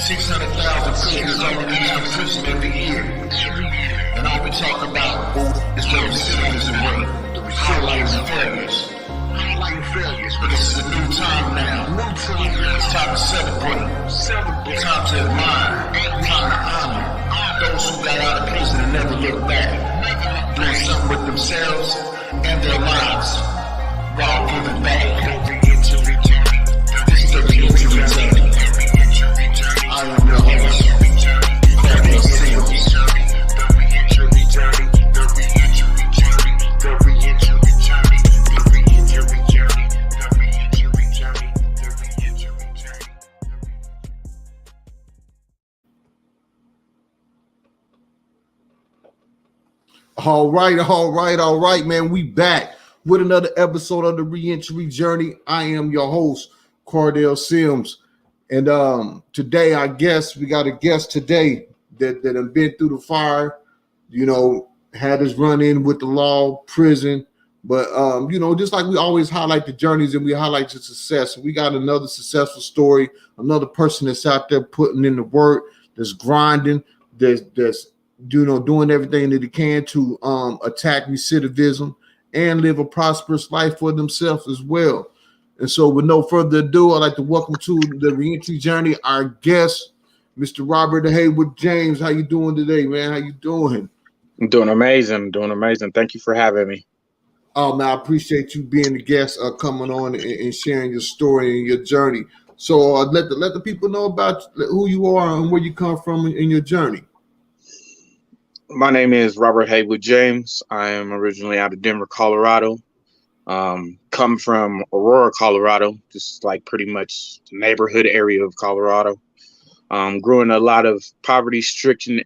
600,000 prisoners are released from prison every year. And all we talk about is the recidivism rate, highlighting failures. But this is a new time now. It's time to celebrate. Time to admire. Time to honor those who got out of prison and never looked back. Doing something with themselves and their lives while giving back. This is the Reentry journey. I am your host, Corey Seals. All right, man. We back with another episode of the Reentry Journey. I am your host, Cordell Sims. And today, we got a guest today that have been through the fire, had us run in with the law, prison. But, just like we always highlight the journeys and we highlight the success. We got another successful story, another person that's out there putting in the work, that's grinding, that's doing everything that he can to attack recidivism and live a prosperous life for themselves as well. And so with no further ado, I'd like to welcome to the Reentry Journey our guest, Mr. Robert Haywood-James. How you doing today, man? How you doing? I'm doing amazing. Thank you for having me. Oh, man, I appreciate you being the guest, coming on and sharing your story and your journey. So let the people know about who you are and where you come from in your journey. My name is Robert Haywood-James. I am originally out of Denver, Colorado. Come from Aurora, Colorado, just like pretty much the neighborhood area of Colorado. Grew in a lot of poverty-stricken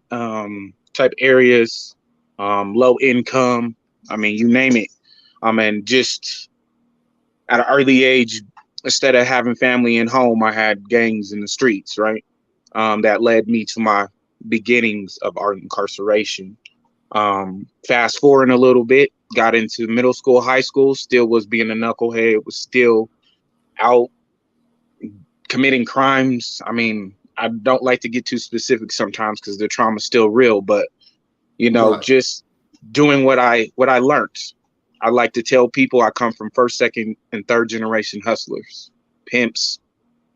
type areas, low income. I mean, you name it. And just at an early age, instead of having family and home, I had gangs in the streets, right? That led me to my beginnings of art incarceration. Fast forwarding a little bit, got into middle school, high school, still was being a knucklehead, was still out committing crimes. I mean, I don't like to get too specific sometimes because the trauma's still real, but right. Just doing what I learned. I like to tell people I come from first, second, and third generation hustlers, pimps,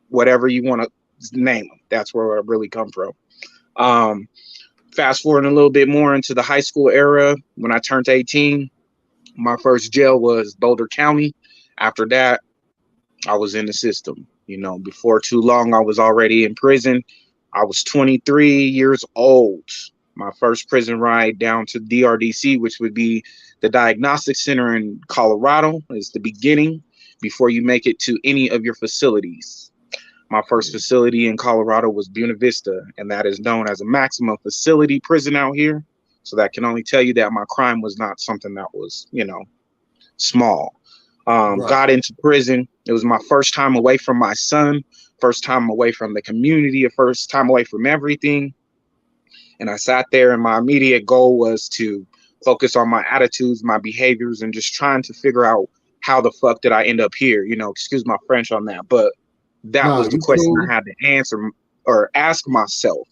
whatever you want to name them. That's where I really come from. Fast forwarding a little bit more into the high school era, when I turned 18, my first jail was Boulder County. After that, I was in the system. Before too long, I was already in prison. I was 23 years old. My first prison ride down to DRDC, which would be the diagnostic center in Colorado, is the beginning before you make it to any of your facilities. My first facility in Colorado was Buena Vista, and that is known as a maximum facility prison out here. So that can only tell you that my crime was not something that was, small. Right. Got into prison. It was my first time away from my son, first time away from the community, first time away from everything. And I sat there, and my immediate goal was to focus on my attitudes, my behaviors, and just trying to figure out how the fuck did I end up here? Excuse my French on that, but that was the question I had to answer or ask myself,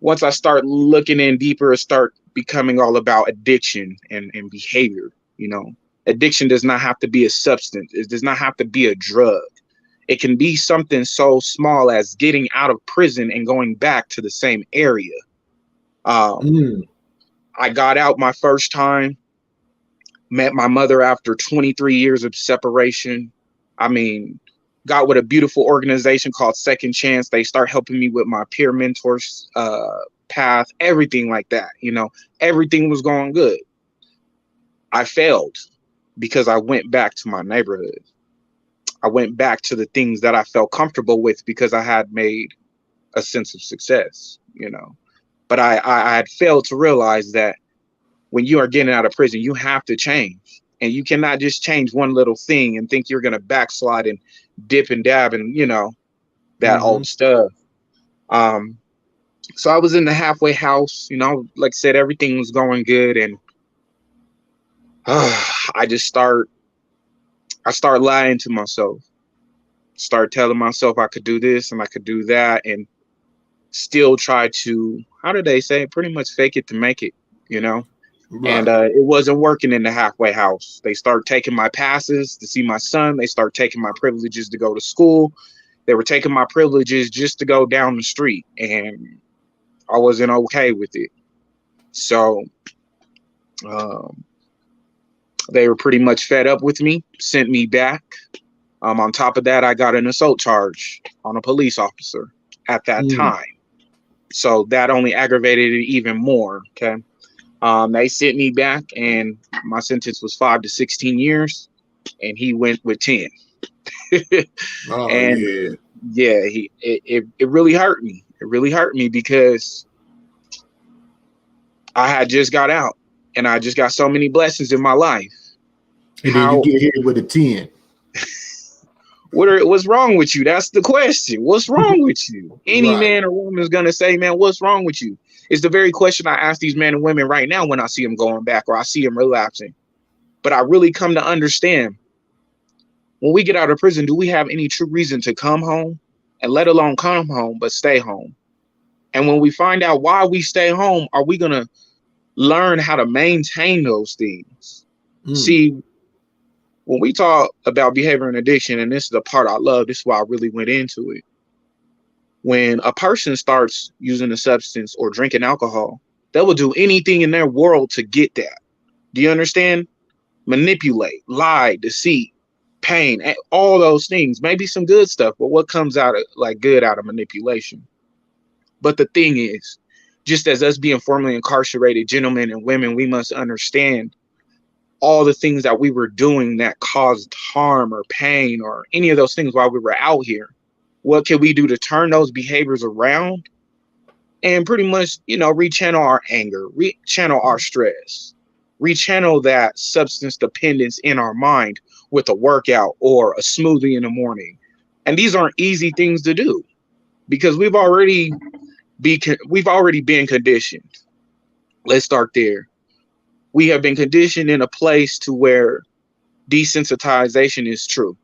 Once I start looking in deeper, it start becoming all about addiction and behavior. Addiction does not have to be a substance. It does not have to be a drug. It can be something so small as getting out of prison and going back to the same area. I got out my first time, met my mother after 23 years of separation. I mean, got with a beautiful organization called Second Chance. They start helping me with my peer mentors path, everything like that. Everything was going good. I failed because I went back to my neighborhood. I went back to the things that I felt comfortable with because I had made a sense of success, But I had failed to realize that when you are getting out of prison, you have to change. And you cannot just change one little thing and think you're going to backslide and dip and dab and, that old stuff. So I was in the halfway house, like I said, everything was going good. And I start lying to myself. Start telling myself I could do this and I could do that, and still try to, how do they say, pretty much fake it to make it, you know? And Right. it wasn't working in the halfway house. They start taking my passes to see my son. They start taking my privileges to go to school. They were taking my privileges just to go down the street, and I wasn't okay with it. So um, they were pretty much fed up with me, sent me back. On top of that, I got an assault charge on a police officer at that Mm. time. So that only aggravated it even more. Okay. They sent me back, and my sentence was 5 to 16 years, and he went with 10. Oh And yeah. yeah, it really hurt me. It really hurt me because I had just got out, and I just got so many blessings in my life. And then you How, get hit with a 10. what's wrong with you? That's the question. What's wrong with you? Any Right. man or woman is going to say, man, what's wrong with you? It's the very question I ask these men and women right now when I see them going back or I see them relapsing. But I really come to understand, when we get out of prison, do we have any true reason to come home, and let alone come home, but stay home? And when we find out why we stay home, are we going to learn how to maintain those things? Mm. See, when we talk about behavior and addiction, and this is the part I love, this is why I really went into it. When a person starts using a substance or drinking alcohol, they will do anything in their world to get that. Do you understand? Manipulate, lie, deceit, pain, all those things. Maybe some good stuff, but what comes out of like good out of manipulation? But the thing is, just as us being formerly incarcerated gentlemen and women, we must understand all the things that we were doing that caused harm or pain or any of those things while we were out here. What can we do to turn those behaviors around and pretty much, rechannel our anger, rechannel our stress, rechannel that substance dependence in our mind with a workout or a smoothie in the morning? And these aren't easy things to do because we've already been conditioned. Let's start there. We have been conditioned in a place to where desensitization is true,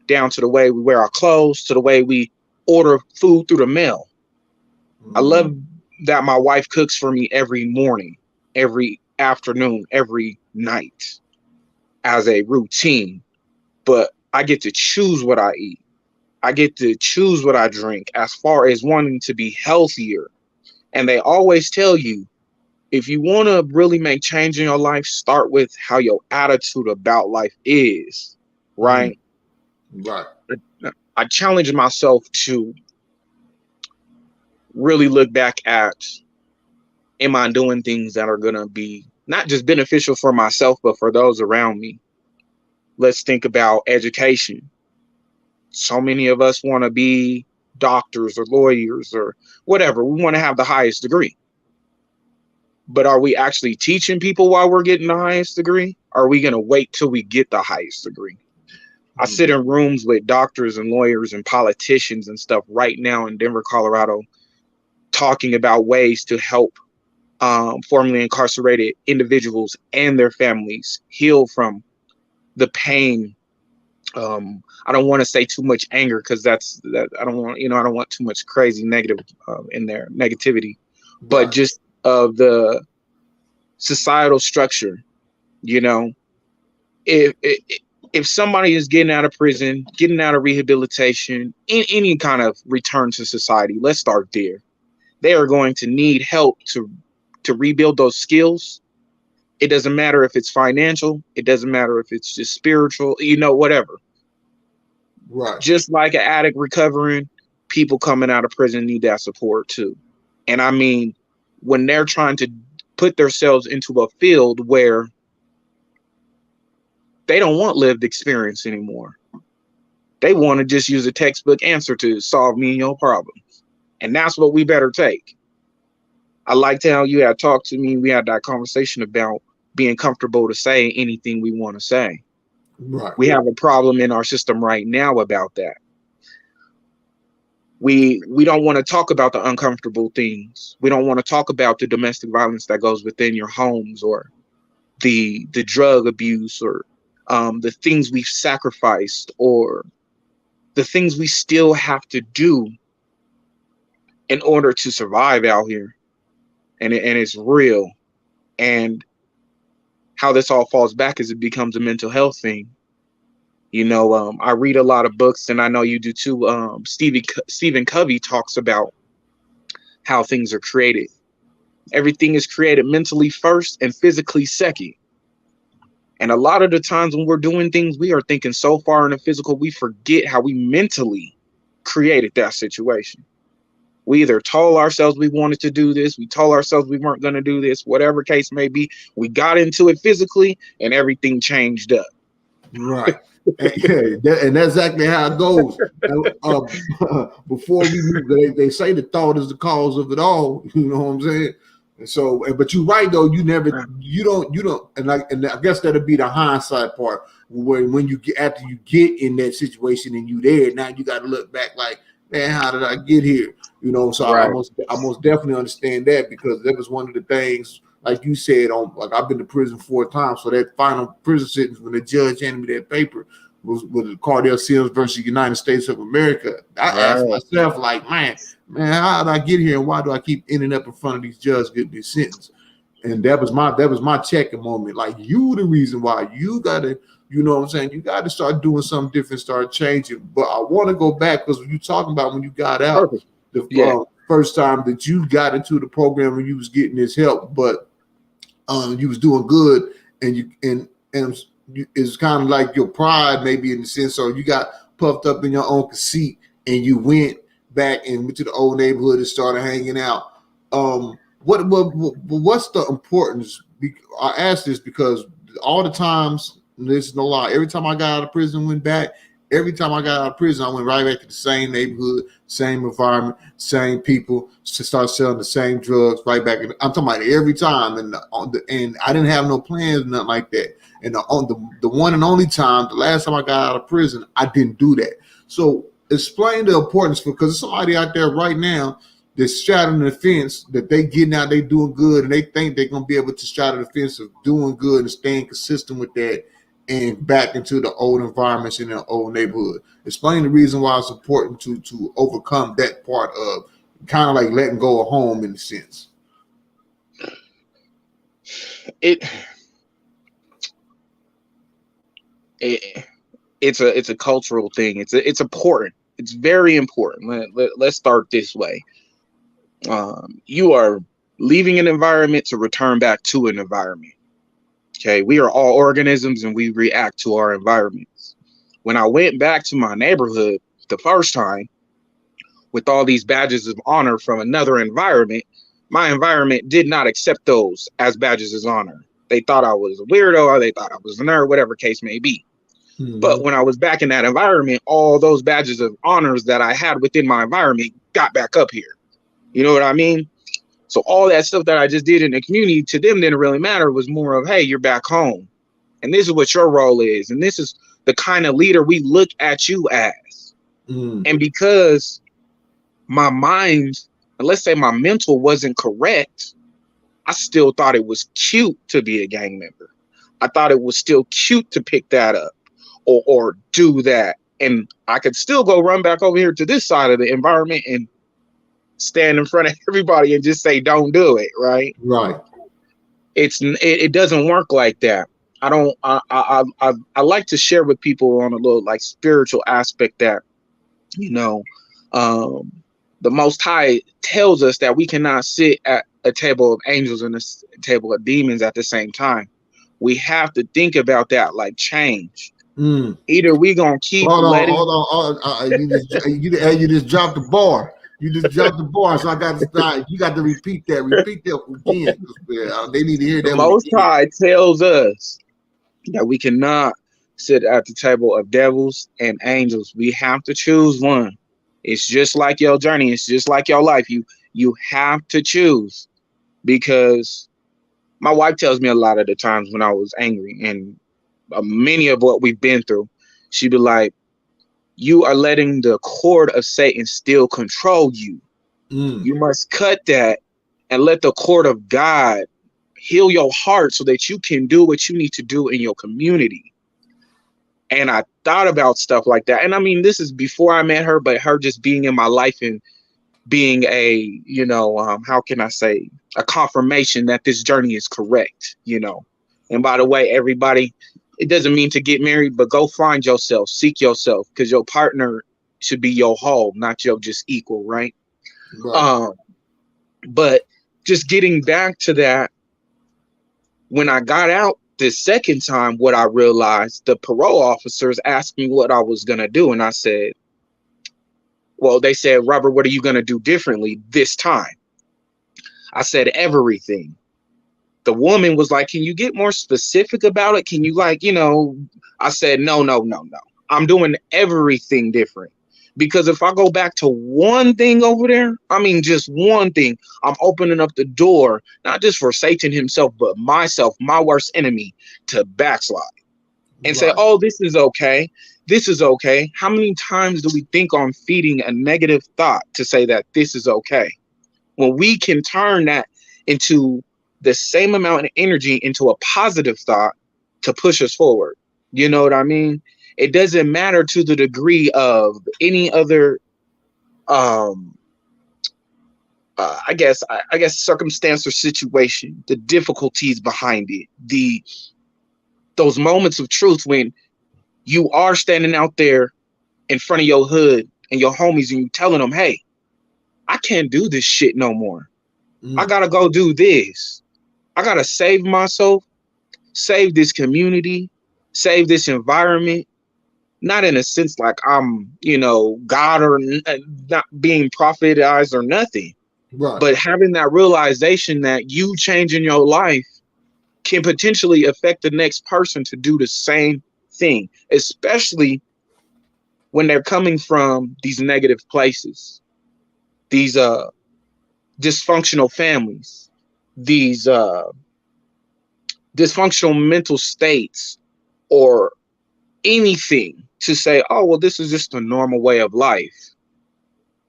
down to the way we wear our clothes, to the way we order food through the mail. I Mm. love that my wife cooks for me every morning, every afternoon, every night as a routine, but I get to choose what I eat. I get to choose what I drink as far as wanting to be healthier. And they always tell you, if you want to really make change in your life, start with how your attitude about life is, Mm. right? Right. I challenge myself to really look back at, am I doing things that are going to be not just beneficial for myself, but for those around me? Let's think about education. So many of us want to be doctors or lawyers or whatever. We want to have the highest degree. But are we actually teaching people while we're getting the highest degree? Or are we going to wait till we get the highest degree? I sit Mm. in rooms with doctors and lawyers and politicians and stuff right now in Denver, Colorado, talking about ways to help formerly incarcerated individuals and their families heal from the pain. I don't want to say too much anger because that I don't want, I don't want too much crazy negative in there, negativity, but Right. just of the societal structure. You know, if somebody is getting out of prison, getting out of rehabilitation, in any kind of return to society, let's start there. They are going to need help to rebuild those skills. It doesn't matter if it's financial. It doesn't matter if it's just spiritual, whatever. Right. Just like an addict recovering, people coming out of prison need that support too. And I mean, when they're trying to put themselves into a field where they don't want lived experience anymore, they want to just use a textbook answer to solve me and your problems. And that's what we better take. I liked how you had talked to me. We had that conversation about being comfortable to say anything we want to say. Right. We have a problem in our system right now about that. We don't want to talk about the uncomfortable things. We don't want to talk about the domestic violence that goes within your homes, or the drug abuse, or the things we've sacrificed, or the things we still have to do in order to survive out here. And it's real. And how this all falls back is it becomes a mental health thing. I read a lot of books, and I know you do too. Stephen Covey talks about how things are created. Everything is created mentally first and physically second. And a lot of the times when we're doing things, we are thinking so far in the physical, we forget how we mentally created that situation. We either told ourselves we wanted to do this, we told ourselves we weren't going to do this, whatever case may be. We got into it physically, and everything changed up. Right. And that's exactly how it goes. Before we move, they say the thought is the cause of it all. You know what I'm saying? And so, but you're right though. You don't, and I guess that'll be the hindsight part. When you get after you get in that situation and you there, now you got to look back like, man, how did I get here? So right. I most definitely understand that, because that was one of the things. Like you said, I've been to prison 4 times. So that final prison sentence, when the judge handed me that paper, was Cardell Sims versus United States of America. I asked myself, like, man, how did I get here, and why do I keep ending up in front of these judges getting this sentence? And that was my checking moment. Like, you the reason why. You gotta, you know what I'm saying? You got to start doing something different, start changing. But I want to go back, because you're talking about when you got out the first time that you got into the program and you was getting this help, but you was doing good, and it's kind of like your pride, maybe, in the sense, so you got puffed up in your own conceit, and you went back and went to the old neighborhood and started hanging out. What's the importance? I ask this because all the times, there's no lie, every time I got out of prison, went back. Every time I got out of prison, I went right back to the same neighborhood, same environment, same people, to start selling the same drugs right back. I'm talking about every time, and I didn't have no plans, nothing like that. And the one and only time, the last time I got out of prison, I didn't do that. So explain the importance, because there's somebody out there right now that's straddling the fence, that they getting out, they doing good, and they think they're gonna be able to straddle the fence of doing good and staying consistent with that, and back into the old environments in the old neighborhood. Explain the reason why it's important to overcome that part of kind of like letting go of home, in a sense. It's a cultural thing. It's important. It's very important. Let's start this way. You are leaving an environment to return back to an environment. Okay, we are all organisms, and we react to our environments. When I went back to my neighborhood the first time with all these badges of honor from another environment, my environment did not accept those as badges of honor. They thought I was a weirdo, or they thought I was a nerd, whatever case may be. Mm-hmm. But when I was back in that environment, all those badges of honors that I had within my environment got back up here. You know what I mean? So all that stuff that I just did in the community, to them didn't really matter. It was more of, hey, you're back home, and this is what your role is, and this is the kind of leader we look at you as. And because my mind, and let's say my mental, wasn't correct, I still thought it was cute to be a gang member. I thought it was still cute to pick that up or do that, and I could still go run back over here to this side of the environment and stand in front of everybody and just say, don't do it. Right. It doesn't work like that. I like to share with people on a little like spiritual aspect that, the Most High tells us that we cannot sit at a table of angels and a table of demons at the same time. We have to think about that, like change. Either we gonna keep hold on. You just dropped the bar. You just dropped the bar, so I got to start. You got to repeat that. Repeat that again. They need to hear that. The Most High tells us that we cannot sit at the table of devils and angels. We have to choose one. It's just like your journey. It's just like your life. You have to choose, because my wife tells me a lot of the times when I was angry, and many of what we've been through, she'd be like, you are letting the cord of Satan still control you. You must cut that and let the cord of God heal your heart so that you can do what you need to do in your community. And I thought about stuff like that. And I mean, this is before I met her, but her just being in my life and being a, how can I say, a confirmation that this journey is correct. And by the way, everybody, it doesn't mean to get married, but go find yourself, seek yourself, because your partner should be your whole, not your just equal, right? Right. But just getting back to that, when I got out this second time, what I realized, the parole officers asked me what I was going to do. And I said, well, they said, Robert, what are you going to do differently this time? I said, everything. The woman was like, can you get more specific about it? Can you I said, no. I'm doing everything different. Because if I go back to one thing over there, I mean, just one thing, I'm opening up the door, not just for Satan himself, but myself, my worst enemy, to backslide and say, Right. oh, this is okay. This is okay. How many times do we think on feeding a negative thought to say that this is okay? When we can turn that into the same amount of energy into a positive thought to push us forward. You know what I mean? It doesn't matter to the degree of any other, I guess circumstance or situation, the difficulties behind it, those moments of truth when you are standing out there in front of your hood and your homies and you telling them, hey, I can't do this shit no more. I gotta go do this. I gotta save myself, save this community, save this environment. Not in a sense like I'm, God or not being prophetized or nothing, Right. but having that realization that you changing your life can potentially affect the next person to do the same thing, especially when they're coming from these negative places, these dysfunctional families, these dysfunctional mental states, or anything to say, oh, well, this is just a normal way of life.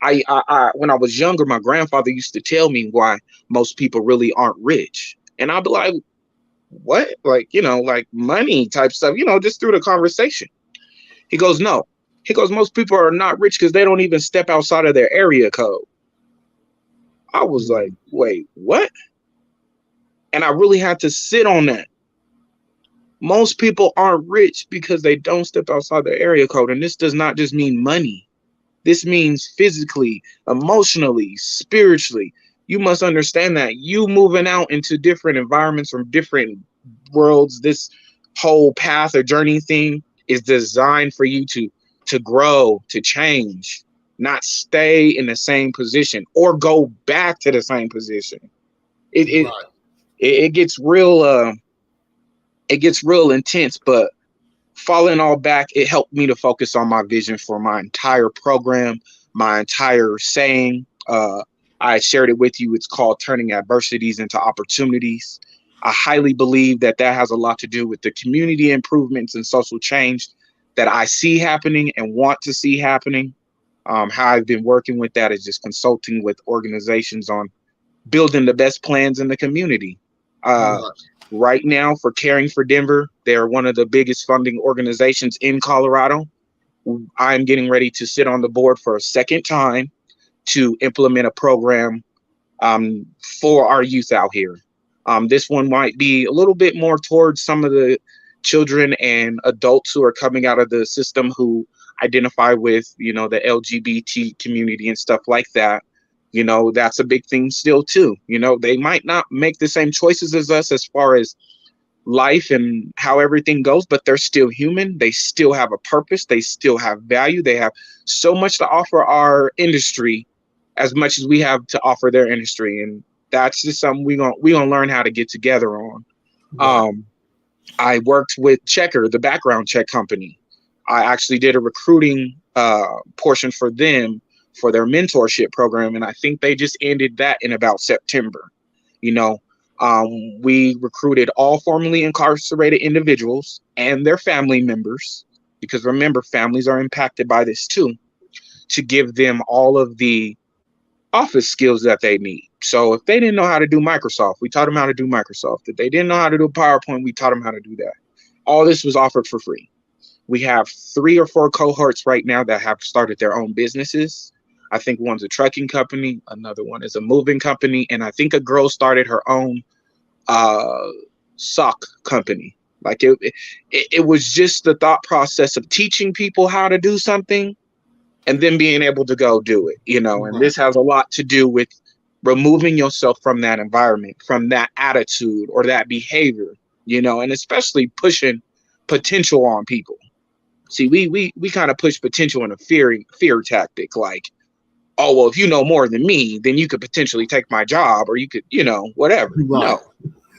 I when I was younger, my grandfather used to tell me why most people really aren't rich. And I'd be like, what? Like, like money type stuff, just through the conversation. He goes, no. He goes, most people are not rich because they don't even step outside of their area code. I was like, wait, what? And I really had to sit on that. Most people aren't rich because they don't step outside their area code. And this does not just mean money. This means physically, emotionally, spiritually. You must understand that you moving out into different environments from different worlds, this whole path or journey thing is designed for you to grow, to change, not stay in the same position or go back to the same position. It Right. it gets real intense, but falling all back, it helped me to focus on my vision for my entire program, my entire saying. I shared it with you. It's called Turning Adversities into Opportunities. I highly believe that has a lot to do with the community improvements and social change that I see happening and want to see happening. How I've been working with that is just consulting with organizations on building the best plans in the community. Right. Right now, for Caring for Denver, they're one of the biggest funding organizations in Colorado. I'm getting ready to sit on the board for a second time to implement a program for our youth out here. This one might be a little bit more towards some of the children and adults who are coming out of the system who identify with, the LGBT community and stuff like that. That's a big thing still too. They might not make the same choices as us as far as life and how everything goes, but they're still human. They still have a purpose. They still have value. They have so much to offer our industry as much as we have to offer their industry. And that's just something we're gonna learn how to get together on. Right. I worked with Checker, the background check company. I actually did a recruiting portion for them for their mentorship program. And I think they just ended that in about September. We recruited all formerly incarcerated individuals and their family members, because remember, families are impacted by this too, to give them all of the office skills that they need. So if they didn't know how to do Microsoft, we taught them how to do Microsoft. If they didn't know how to do PowerPoint, we taught them how to do that. All this was offered for free. We have 3 or 4 cohorts right now that have started their own businesses. I think one's a trucking company, another one is a moving company, and I think a girl started her own uh, sock company. Like it was just the thought process of teaching people how to do something and then being able to go do it, and Right. this has a lot to do with removing yourself from that environment, from that attitude or that behavior, and especially pushing potential on people. See, we kind of push potential in a fear tactic, like, oh, well, if you know more than me, then you could potentially take my job, or you could, whatever. Right.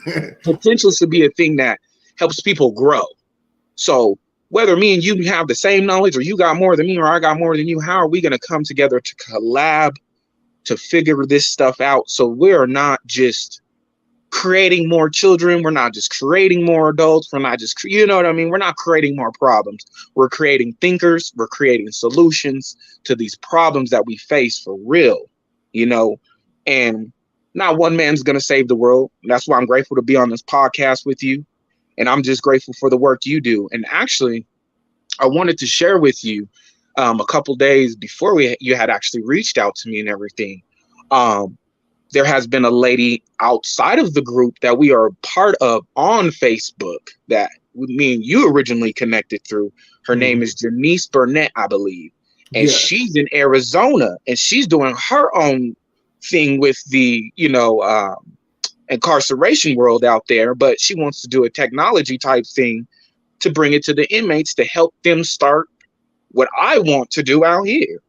No, potential should be a thing that helps people grow. So whether me and you have the same knowledge, or you got more than me, or I got more than you, how are we going to come together to collab to figure this stuff out? So we're not just creating more children. We're not just creating more adults. We're not just, you know what I mean? We're not creating more problems. We're creating thinkers. We're creating solutions to these problems that we face for real, and not one man's going to save the world. That's why I'm grateful to be on this podcast with you. And I'm just grateful for the work you do. And actually, I wanted to share with you a couple days before you had actually reached out to me and everything. There has been a lady outside of the group that we are part of on Facebook that me and you originally connected through. Her name is Janice Burnett, I believe. And Yeah. she's in Arizona, and she's doing her own thing with the, incarceration world out there, but she wants to do a technology type thing to bring it to the inmates to help them start what I want to do out here.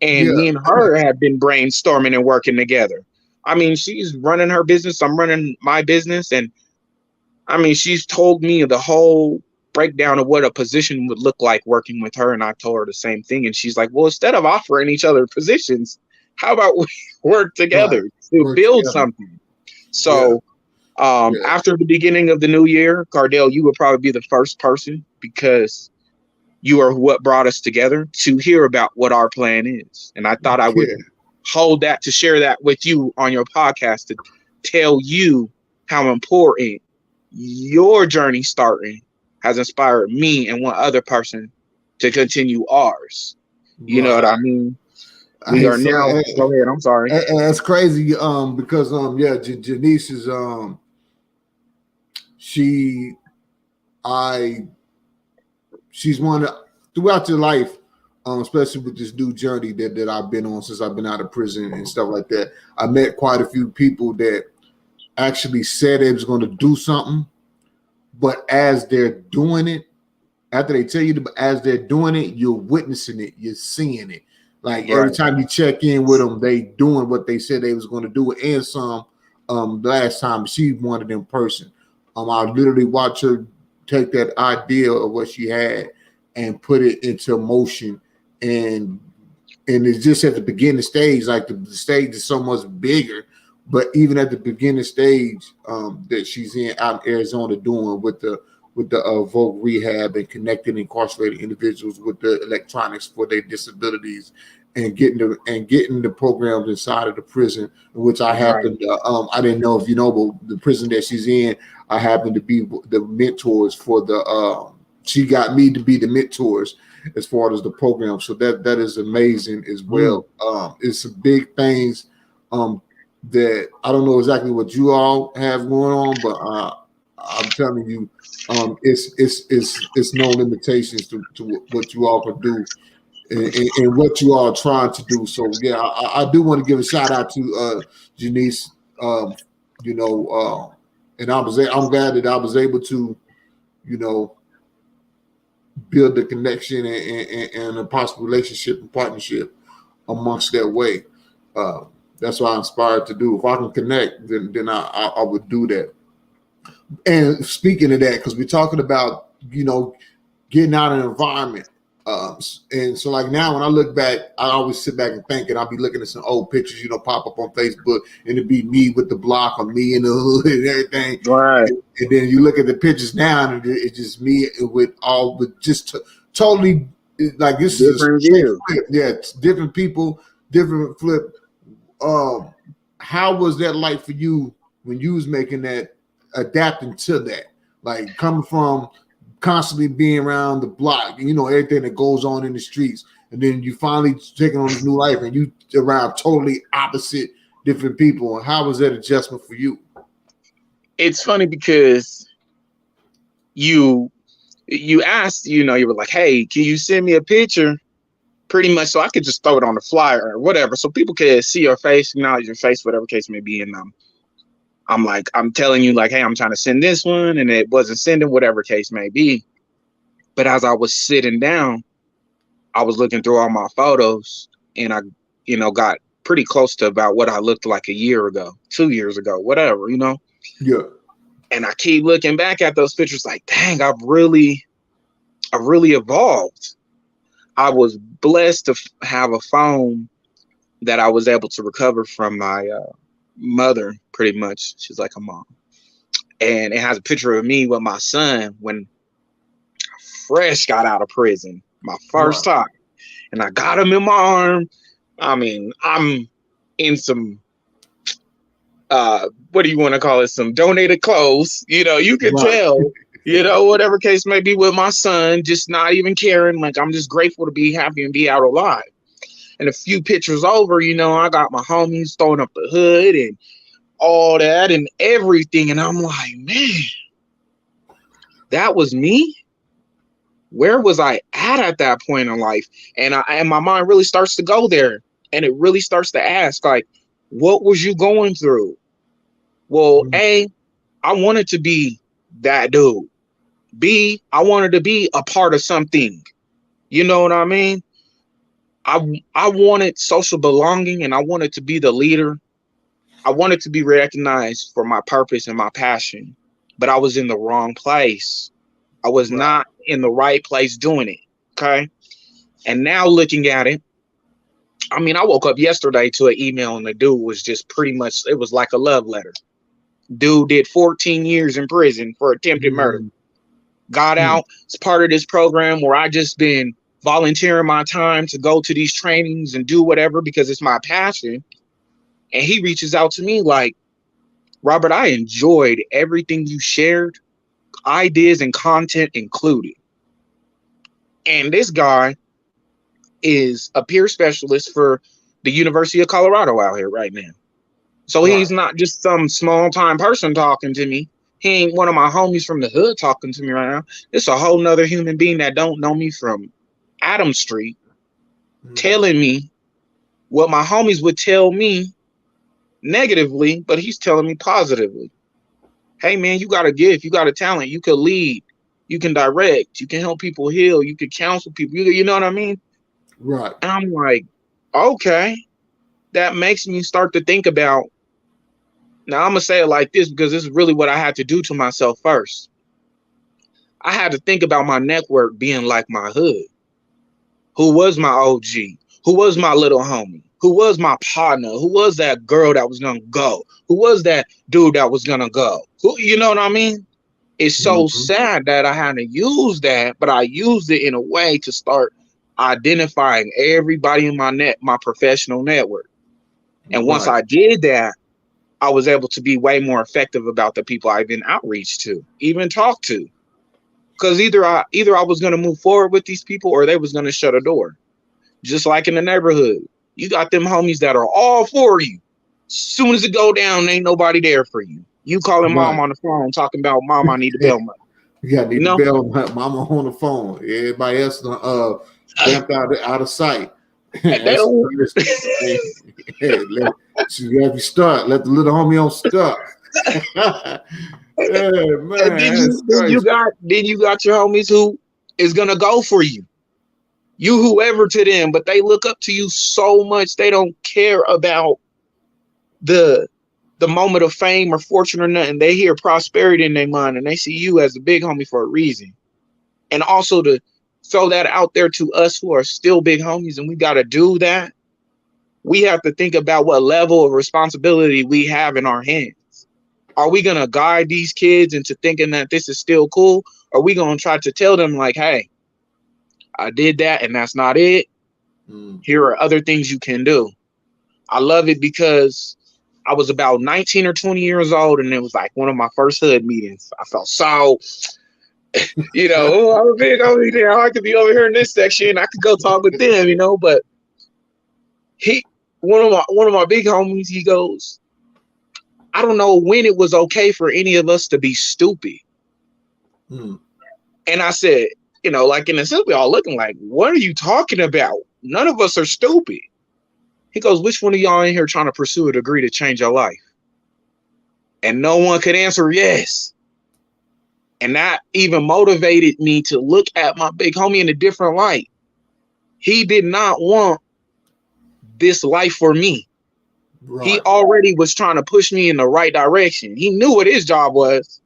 And Yeah. me and her have been brainstorming and working together. I mean, she's running her business, I'm running my business, and I mean, she's told me the whole breakdown of what a position would look like working with her, and I told her the same thing, and she's like, well, instead of offering each other positions, how about we work Right. together to Work build together. something? So Yeah. after the beginning of the new year, Cardell, you would probably be the first person, because you are what brought us together, to hear about what our plan is. And I thought I would Yeah. hold that to share that with you on your podcast, to tell you how important your journey starting has inspired me and one other person to continue ours. You know what Right. I mean? We are now. Go ahead. I'm sorry. And that's crazy. Because yeah, Janice is she I she's one of, throughout your life, especially with this new journey that I've been on since I've been out of prison and stuff like that. I met quite a few people that actually said they was going to do something, but as they're doing it, after they tell you, as they're doing it, you're witnessing it, you're seeing it. Like every Right. time you check in with them, they doing what they said they was going to do. And some, last time she wanted in person. I literally watched her take that idea of what she had and put it into motion. And it's just at the beginning stage, like the stage is so much bigger. But even at the beginning stage that she's in out in Arizona doing with the voc rehab and connecting incarcerated individuals with the electronics for their disabilities, and getting the programs inside of the prison, in which I happen to, I didn't know if you know, but the prison that she's in, I happen to be the mentors for the she got me to be the mentors as far as the program. So that is amazing as well. It's some big things that I don't know exactly what you all have going on, but I'm telling you, it's no limitations to what you all can do and what you all are trying to do. So yeah, I do want to give a shout out to Janice. And I'm glad that I was able to, build the connection and a possible relationship and partnership amongst that way. That's what I'm inspired to do. If I can connect, then I would do that. And speaking of that, because we're talking about, getting out of an environment. And so like now when I look back, I always sit back and think, and I'll be looking at some old pictures, pop up on Facebook, and it'd be me with the block or me in the hood and everything. Right. And then you look at the pictures now, and it's just me with just totally like this Different is a view. flip. Yeah, it's different people, different flip. How was that like for you when you was making that, adapting to that, like coming from constantly being around the block, you know, everything that goes on in the streets. And then you finally taking on this new life and you around totally opposite different people. And how was that adjustment for you? It's funny because you asked, you know, you were like, hey, can you send me a picture? Pretty much so I could just throw it on the flyer or whatever. So people could see your face, acknowledge your face, whatever case may be. And I'm like, I'm telling you, like, hey, I'm trying to send this one, and it wasn't sending, whatever case may be. But as I was sitting down, I was looking through all my photos, and I, you know, got pretty close to about what I looked like a year ago, 2 years ago, whatever, you know? Yeah. And I keep looking back at those pictures like, dang, I've really evolved. I was blessed to have a phone that I was able to recover from my mother, pretty much. She's like a mom. And it has a picture of me with my son when I fresh got out of prison, my first time. And I got him in my arm. I mean, I'm in some, what do you want to call it? Some donated clothes. You know, you can tell, you know, whatever case may be with my son, just not even caring. Like, I'm just grateful to be happy and be out alive. And a few pictures over, you know, I got my homies throwing up the hood and all that and everything. And I'm like, man, that was me? Where was I at that point in life? And my mind really starts to go there. And it really starts to ask, like, what was you going through? Well, A, I wanted to be that dude. B, I wanted to be a part of something. You know what I mean? I wanted social belonging, and I wanted to be the leader. I wanted to be recognized for my purpose and my passion, but I was in the wrong place. I was not in the right place doing it. Okay. And now looking at it, I mean, I woke up yesterday to an email, and the dude was just pretty much, it was like a love letter. Dude did 14 years in prison for attempted murder. Got out. It's part of this program where I just been volunteering my time to go to these trainings and do whatever because it's my passion. And he reaches out to me like, Robert, I enjoyed everything you shared, ideas and content included. And this guy is a peer specialist for the University of Colorado out here right now. So he's not just some small time person talking to me. He ain't one of my homies from the hood talking to me right now. It's a whole nother human being that don't know me from Adam Street telling me what my homies would tell me negatively, but he's telling me positively. Hey man, you got a gift, you got a talent, you can lead, you can direct, you can help people heal, you can counsel people, you know what I mean? Right. And I'm like, okay, that makes me start to think about, now I'm gonna say it like this because this is really what I had to do to myself first. I had to think about my network being like my hood. Who was my OG? Who was my little homie? Who was my partner? Who was that girl that was gonna go? Who was that dude that was gonna go? Who, you know what I mean? It's so sad that I had to use that, but I used it in a way to start identifying everybody in my professional network. And once I did that, I was able to be way more effective about the people I've been outreach to, even talk to. Because either I was going to move forward with these people or they was going to shut a door. Just like in the neighborhood. You got them homies that are all for you. Soon as it go down, ain't nobody there for you. You calling mom on the phone talking about, mom, I need the bail money. You got to need the bail mama on the phone. Everybody else vamped out of sight. Let you start. Let the little homie on start. Then you got your homies who is gonna go for you. You whoever to them, but they look up to you so much they don't care about the moment of fame or fortune or nothing. They hear prosperity in their mind and they see you as a big homie for a reason. And also to throw that out there to us who are still big homies and we gotta do that. We have to think about what level of responsibility we have in our hands. Are we going to guide these kids into thinking that this is still cool? Or are we going to try to tell them like, hey, I did that and that's not it. Here are other things you can do. I love it because I was about 19 or 20 years old and it was like one of my first hood meetings. I felt so You know, oh, I'm a big homie there. I could be over here in this section. I could go talk with them, you know. But he, one of my big homies, he goes, I don't know when it was okay for any of us to be stupid. Hmm. And I said, you know, like in the sense, we all looking like, what are you talking about? None of us are stupid. He goes, which one of y'all in here trying to pursue a degree to change your life? And no one could answer yes. And that even motivated me to look at my big homie in a different light. He did not want this life for me. Right. He already was trying to push me in the right direction. He knew what his job was.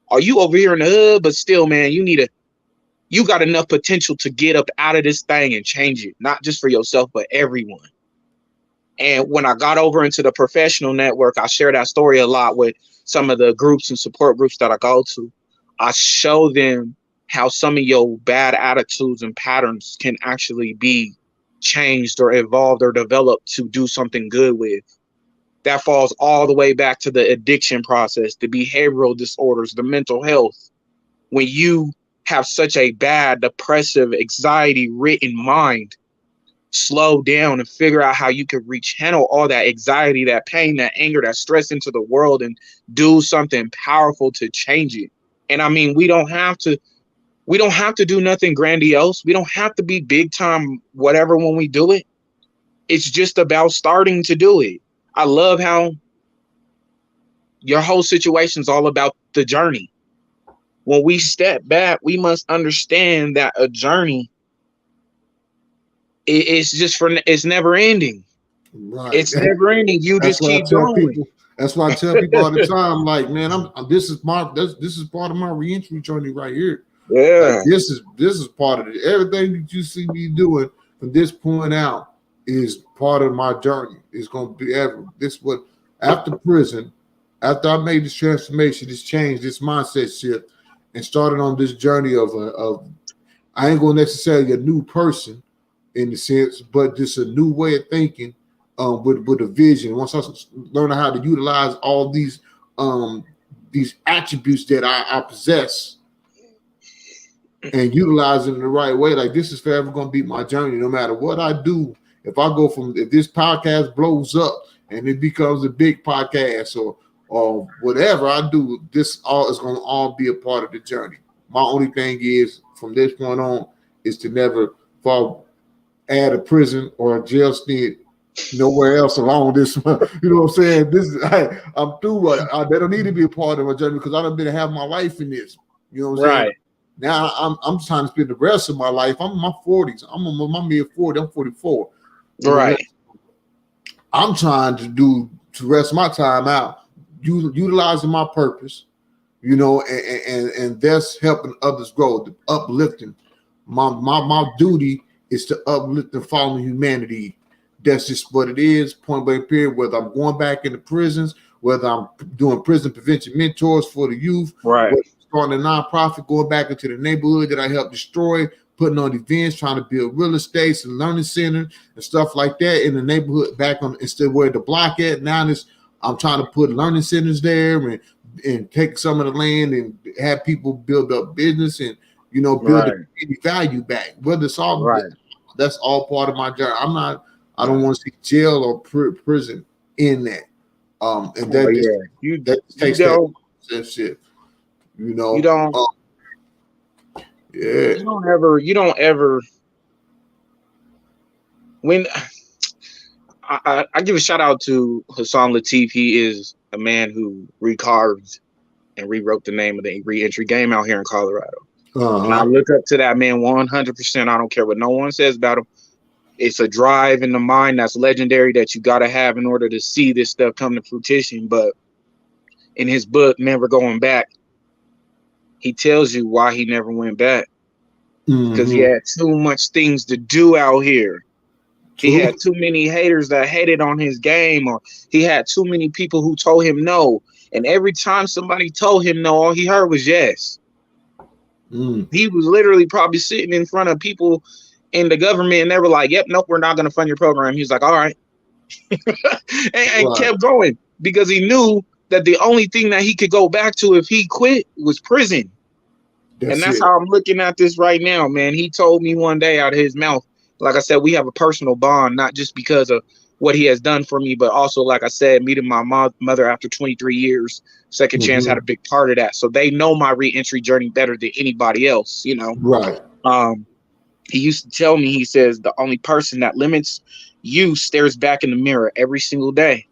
Are you over here in the hood? But still, man, you got enough potential to get up out of this thing and change it, not just for yourself, but everyone. And when I got over into the professional network, I share that story a lot with some of the groups and support groups that I go to. I show them how some of your bad attitudes and patterns can actually be changed or evolved or developed to do something good with. That falls all the way back to the addiction process, the behavioral disorders, the mental health. When you have such a bad, depressive, anxiety-ridden mind, slow down and figure out how you could channel all that anxiety, that pain, that anger, that stress into the world and do something powerful to change it. And I mean, we don't have to do nothing grandiose. We don't have to be big time, whatever, when we do it. It's just about starting to do it. I love how your whole situation's all about the journey. When we step back, we must understand that a journey, it's never ending. Right. It's never ending. You That's just what I keep tell going. people. That's why I tell people all the time, like, man, this is part of my reentry journey right here. Yeah. Like, this is part of it. Everything that you see me doing from this point out is part of my journey. It's gonna be what after prison, after I made this transformation, this change, this mindset shift, and started on this journey of I ain't gonna necessarily a new person in the sense, but just a new way of thinking. With a vision. Once I learn how to utilize all these attributes that I possess and utilize them in the right way, like this is forever going to be my journey. No matter what I do, if this podcast blows up and it becomes a big podcast or whatever I do, this all is going to all be a part of the journey. My only thing is from this point on is to never add a prison or a jail stint nowhere else along this. You know what I'm saying? I'm through. They don't need to be a part of my journey because I don't been to have my life in this. You know what I'm saying? Now I'm trying to spend the rest of my life. I'm in my 40s. I'm in my mid 40s. I'm 44. Right. I'm trying to rest my time out, utilizing my purpose, you know, and that's helping others grow, uplifting. My duty is to uplift and follow humanity. That's just what it is, point blank period. Whether I'm going back into prisons, whether I'm doing prison prevention mentors for the youth, right, starting a nonprofit, going back into the neighborhood that I helped destroy, putting on events, trying to build real estates and learning centers and stuff like that in the neighborhood back on instead where the block at. Now I'm trying to put learning centers there and take some of the land and have people build up business and, you know, build the value back. Whether it's all that's all part of my journey. I don't want to see jail or prison in that. And that that takes that shit. You know, you don't ever. When I give a shout out to Hassan Latif, he is a man who recarved and rewrote the name of the Reentry game out here in Colorado. And I look up to that man 100%. I don't care what no one says about him. It's a drive in the mind that's legendary that you got to have in order to see this stuff come to fruition. But in his book, Never Going Back, he tells you why he never went back. Because he had too much things to do out here. He had too many haters that hated on his game, or he had too many people who told him no. And every time somebody told him no, all he heard was yes. He was literally probably sitting in front of people in the government and they were like, yep, nope, we're not going to fund your program. He was like, all right. and kept going because he knew that the only thing that he could go back to if he quit was prison. And That's that's it. how I'm looking at this right now, man. He told me one day out of his mouth, like I said, we have a personal bond, not just because of what he has done for me, but also, like I said, meeting my mother after 23 years, Second Chance had a big part of that. So they know my reentry journey better than anybody else, you know. Right. He used to tell me, he says, the only person that limits you stares back in the mirror every single day.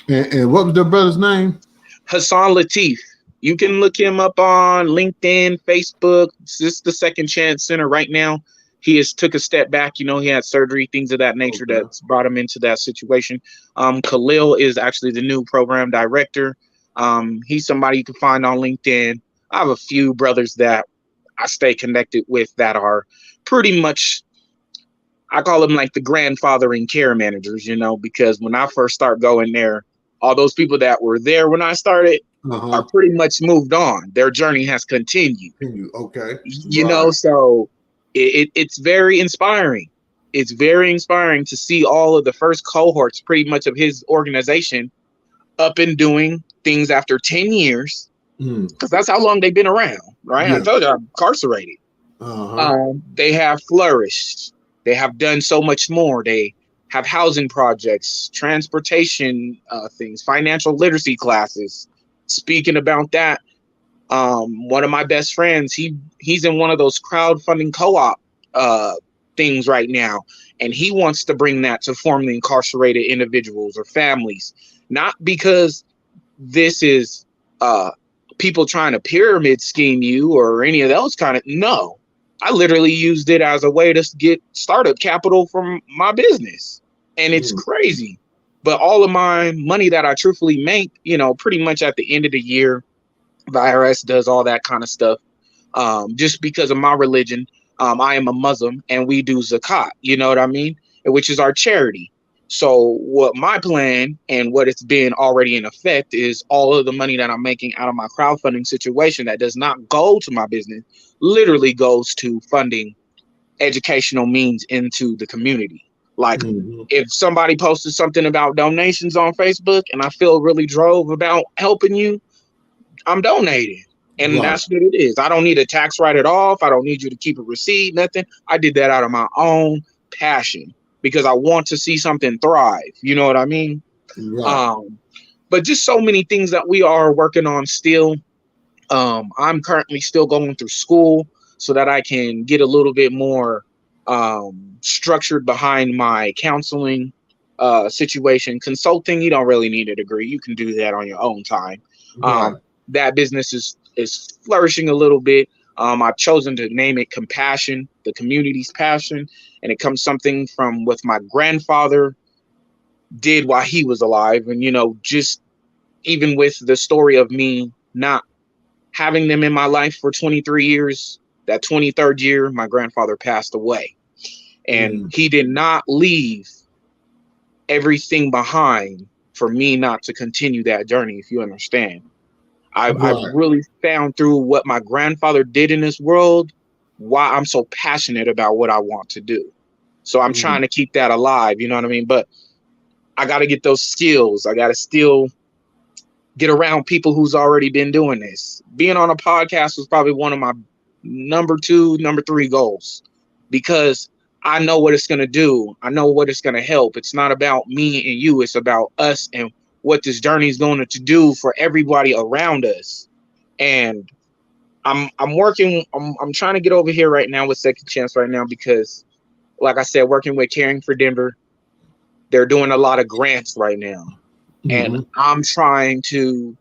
And what was the brother's name? Hassan Latif. You can look him up on LinkedIn, Facebook. This is the Second Chance Center right now. He has took a step back. You know, he had surgery, things of that nature that's brought him into that situation. Khalil is actually the new program director. He's somebody you can find on LinkedIn. I have a few brothers that I stay connected with that are pretty much, I call them like the grandfathering care managers, you know, because when I first start going there, all those people that were there when I started are pretty much moved on. Their journey has continued. Okay. You know, so it's very inspiring. It's very inspiring to see all of the first cohorts pretty much of his organization up and doing things after 10 years, because that's how long they've been around, right? I told you I'm incarcerated. They have flourished. They have done so much more. They have housing projects, transportation things, financial literacy classes. Speaking about that, one of my best friends, he's in one of those crowdfunding co-op things right now, and he wants to bring that to formerly incarcerated individuals or families, not because this is people trying to pyramid scheme you or any of those kind of, no. I literally used it as a way to get startup capital from my business, and it's crazy. But all of my money that I truthfully make, you know, pretty much at the end of the year, the IRS does all that kind of stuff. Just because of my religion, I am a Muslim, and we do zakat, you know what I mean? Which is our charity. So what my plan and what it's been already in effect is all of the money that I'm making out of my crowdfunding situation that does not go to my business literally goes to funding educational means into the community. Like if somebody posted something about donations on Facebook and I feel really drove about helping you, I'm donating. And that's what it is. I don't need a tax write it off. I don't need you to keep a receipt, nothing. I did that out of my own passion because I want to see something thrive. You know what I mean? But just so many things that we are working on still. I'm currently still going through school so that I can get a little bit more structured behind my counseling situation. Consulting, you don't really need a degree. You can do that on your own time. That business is flourishing a little bit. I've chosen to name it Compassion, the community's passion, and it comes something from what my grandfather did while he was alive. And, you know, just even with the story of me not having them in my life for 23 years, that 23rd year, my grandfather passed away. And he did not leave everything behind for me not to continue that journey, if you understand. I've really found through what my grandfather did in this world why I'm so passionate about what I want to do. So I'm trying to keep that alive, you know what I mean? But I got to get those skills. I got to still get around people who's already been doing this. Being on a podcast was probably one of my number 2, number 3 goals, because I know what it's going to do. I know what it's going to help. It's not about me and you. It's about us and what this journey is going to do for everybody around us. And I'm trying to get over here right now with Second Chance right now because, like I said, working with Caring for Denver, they're doing a lot of grants right now. And I'm trying to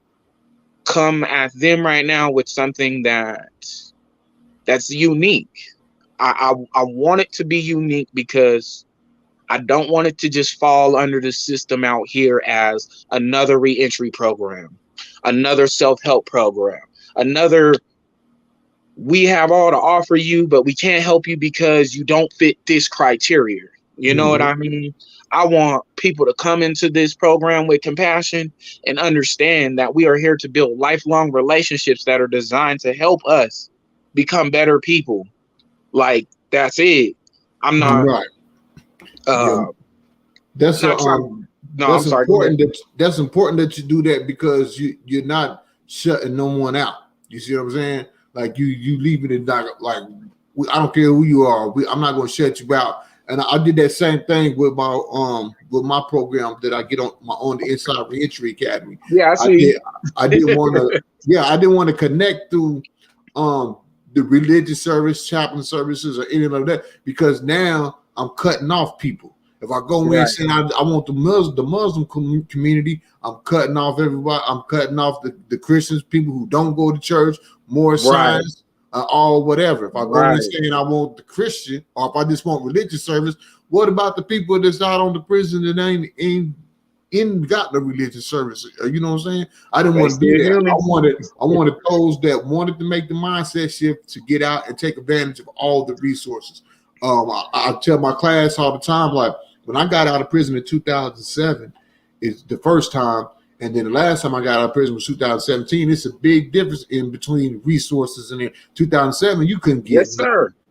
come at them right now with something that's unique. I want it to be unique because I don't want it to just fall under the system out here as another reentry program, another self-help program, another we have all to offer you, but we can't help you because you don't fit this criteria. You know what I mean? I want people to come into this program with compassion and understand that we are here to build lifelong relationships that are designed to help us become better people. Like, that's it. I'm not. That's not that's important. That's important that you do that because you're not shutting no one out. You see what I'm saying? Like you leaving it like I don't care who you are. I'm not going to shut you out. And I did that same thing with my program that I get on the Inside Reentry Academy. Yeah, I see. I didn't want to I didn't want to connect through the religious service, chaplain services, or anything like that, because now I'm cutting off people. If I go in saying I want the Muslim community, I'm cutting off everybody. I'm cutting off the Christians, people who don't go to church, more signs, all whatever. If I go in saying I want the Christian, or if I just want religious service, what about the people that's out on the prison that ain't got the religious service? You know what I'm saying? I didn't want to do that. I wanted those that wanted to make the mindset shift to get out and take advantage of all the resources. I tell my class all the time, like, when I got out of prison in 2007, it's the first time, and then the last time I got out of prison was 2017. It's a big difference in between resources. And in 2007, you couldn't get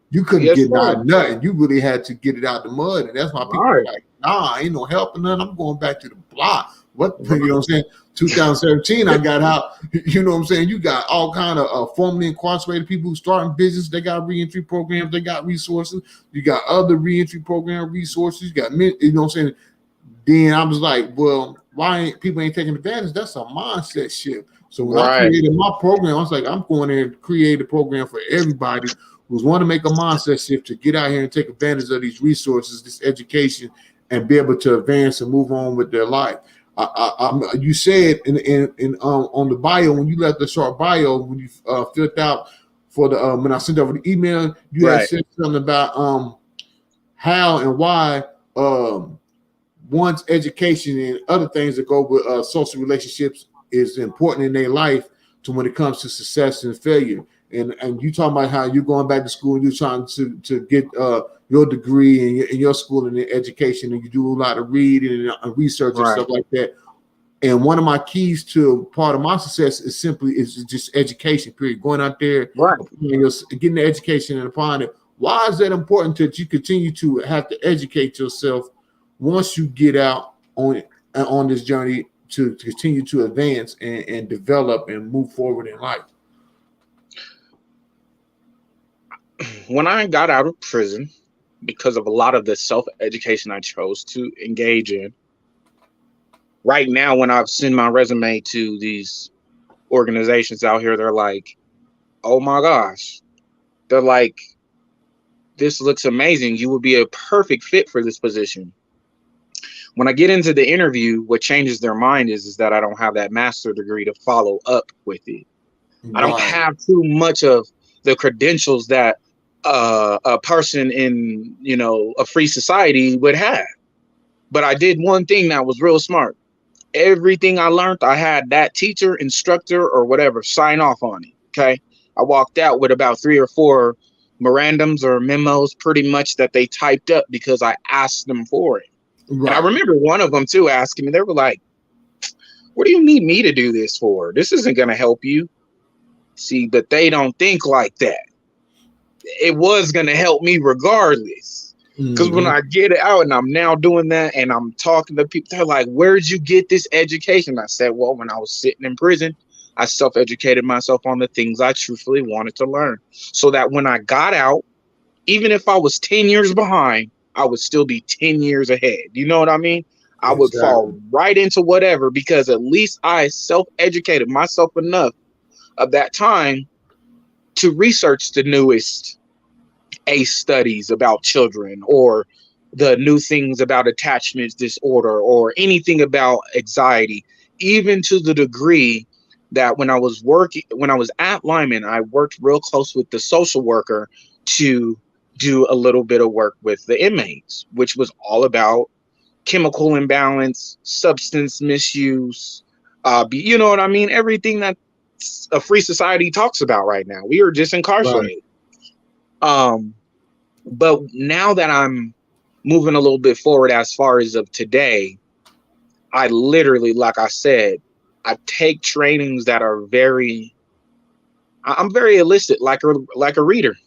you couldn't get nothing. You really had to get it out the mud, and that's why people are like, nah, ain't no helping nothing. I'm going back to the block. What, you know what I'm saying? 2017, I got out. You know what I'm saying? You got all kind of formerly incarcerated people who starting business. They got reentry programs. They got resources. You got other reentry program resources. You got, you know what I'm saying? Then I was like, well, why ain't people taking advantage? That's a mindset shift. So when I created my program, I was like, I'm going to create a program for everybody who's want to make a mindset shift to get out here and take advantage of these resources, this education, and be able to advance and move on with their life. You said in on the bio, when you left the short bio, when you filled out for the when I sent over the email, you had said something about how and why one's education and other things that go with social relationships is important in their life to when it comes to success and failure. And you talking about how you're going back to school and you're trying to get your degree in your school and in education, and you do a lot of reading and research and stuff like that. And one of my keys to part of my success is just education, period. Going out there, getting the education and applying it. Why is that important that you continue to have to educate yourself once you get out on this journey to continue to advance and develop and move forward in life? When I got out of prison, because of a lot of the self-education I chose to engage in, right now, when I've sent my resume to these organizations out here, they're like, oh my gosh. They're like, this looks amazing. You would be a perfect fit for this position. When I get into the interview, what changes their mind is that I don't have that master's degree to follow up with it. I don't have too much of the credentials that a person in, a free society would have. But I did one thing that was real smart. Everything I learned, I had that teacher, instructor, or whatever sign off on it. Okay. I walked out with about 3 or 4 memorandums or memos pretty much that they typed up because I asked them for it. And I remember one of them too asking me, they were like, what do you need me to do this for? This isn't going to help you. See, but they don't think like that. It was going to help me regardless. Because when I get out and I'm now doing that and I'm talking to people, they're like, where'd you get this education? I said, well, when I was sitting in prison, I self-educated myself on the things I truthfully wanted to learn. So that when I got out, even if I was 10 years behind, I would still be 10 years ahead. You know what I mean? I would fall right into whatever, because at least I self-educated myself enough of that time to research the newest ACE studies about children, or the new things about attachment disorder, or anything about anxiety, even to the degree that when I was at Lyman, I worked real close with the social worker to do a little bit of work with the inmates, which was all about chemical imbalance, substance misuse, you know what I mean? Everything that a free society talks about right now. We are just incarcerated. But now that I'm moving a little bit forward as far as of today, I literally, like I said, I take trainings that are I'm very illicit, like a reader.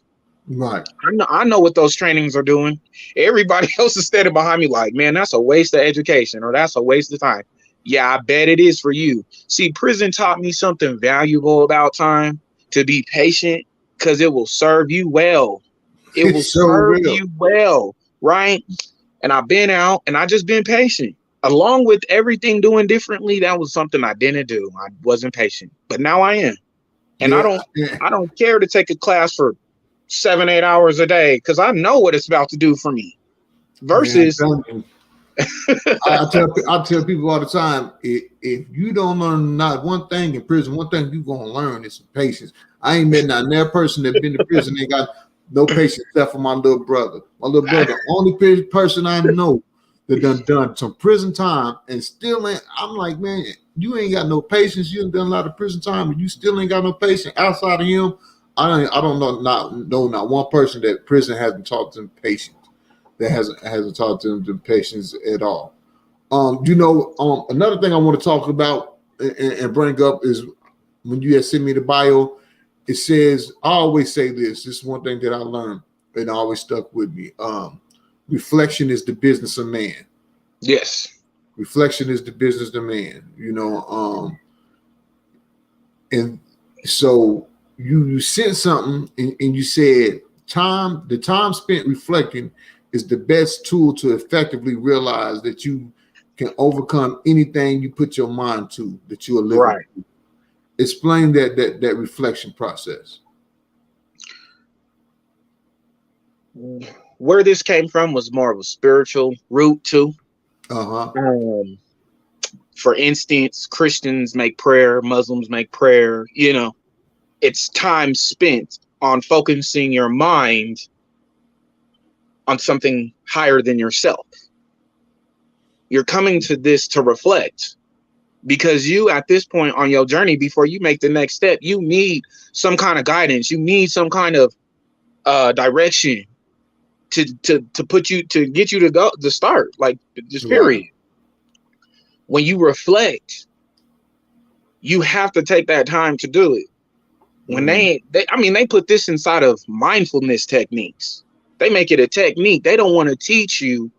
Right. I know what those trainings are doing. Everybody else is standing behind me like, man, that's a waste of education, or that's a waste of time. Yeah, I bet it is for you. See, prison taught me something valuable about time, to be patient because it will serve you well. It will It's so serve real. you well, right? And I've been out and I just been patient. Along with everything doing differently, that was something I didn't do. I wasn't patient, but now I am. And Yeah, I don't care to take a class for 7, 8 hours a day because I know what it's about to do for me. man. I'm Versus, telling you. I tell people all the time, if you don't learn not one thing in prison, one thing you're gonna learn is some patience. I ain't met not that person that been to prison ain't got no patience except for my little brother. My little brother, only person I know that done some prison time and still ain't. I'm like, man, you ain't got no patience. You done a lot of prison time and you still ain't got no patience. Outside of him, I don't know not one person that prison hasn't taught them patience. That hasn't taught them patience at all. Another thing I want to talk about and bring up is when you had sent me the bio, it says, I always say this. This is one thing that I learned and always stuck with me. Reflection is the business of man. yes, Reflection is the business of man. And so you said something and you said the time spent reflecting is the best tool to effectively realize that you can overcome anything you put your mind to that you are living right. through. Explain that reflection process. Where this came from was more of a spiritual root too. Uh-huh. Um, for instance, Christians make prayer, Muslims make prayer. It's time spent on focusing your mind on something higher than yourself. You're coming to this to reflect because you, at this point on your journey, before you make the next step, you need some kind of guidance. You need some kind of direction to put you, to get you to start, like, just Right. period. When you reflect, you have to take that time to do it. When Mm-hmm. they put this inside of mindfulness techniques. They make it a technique. They don't want to teach you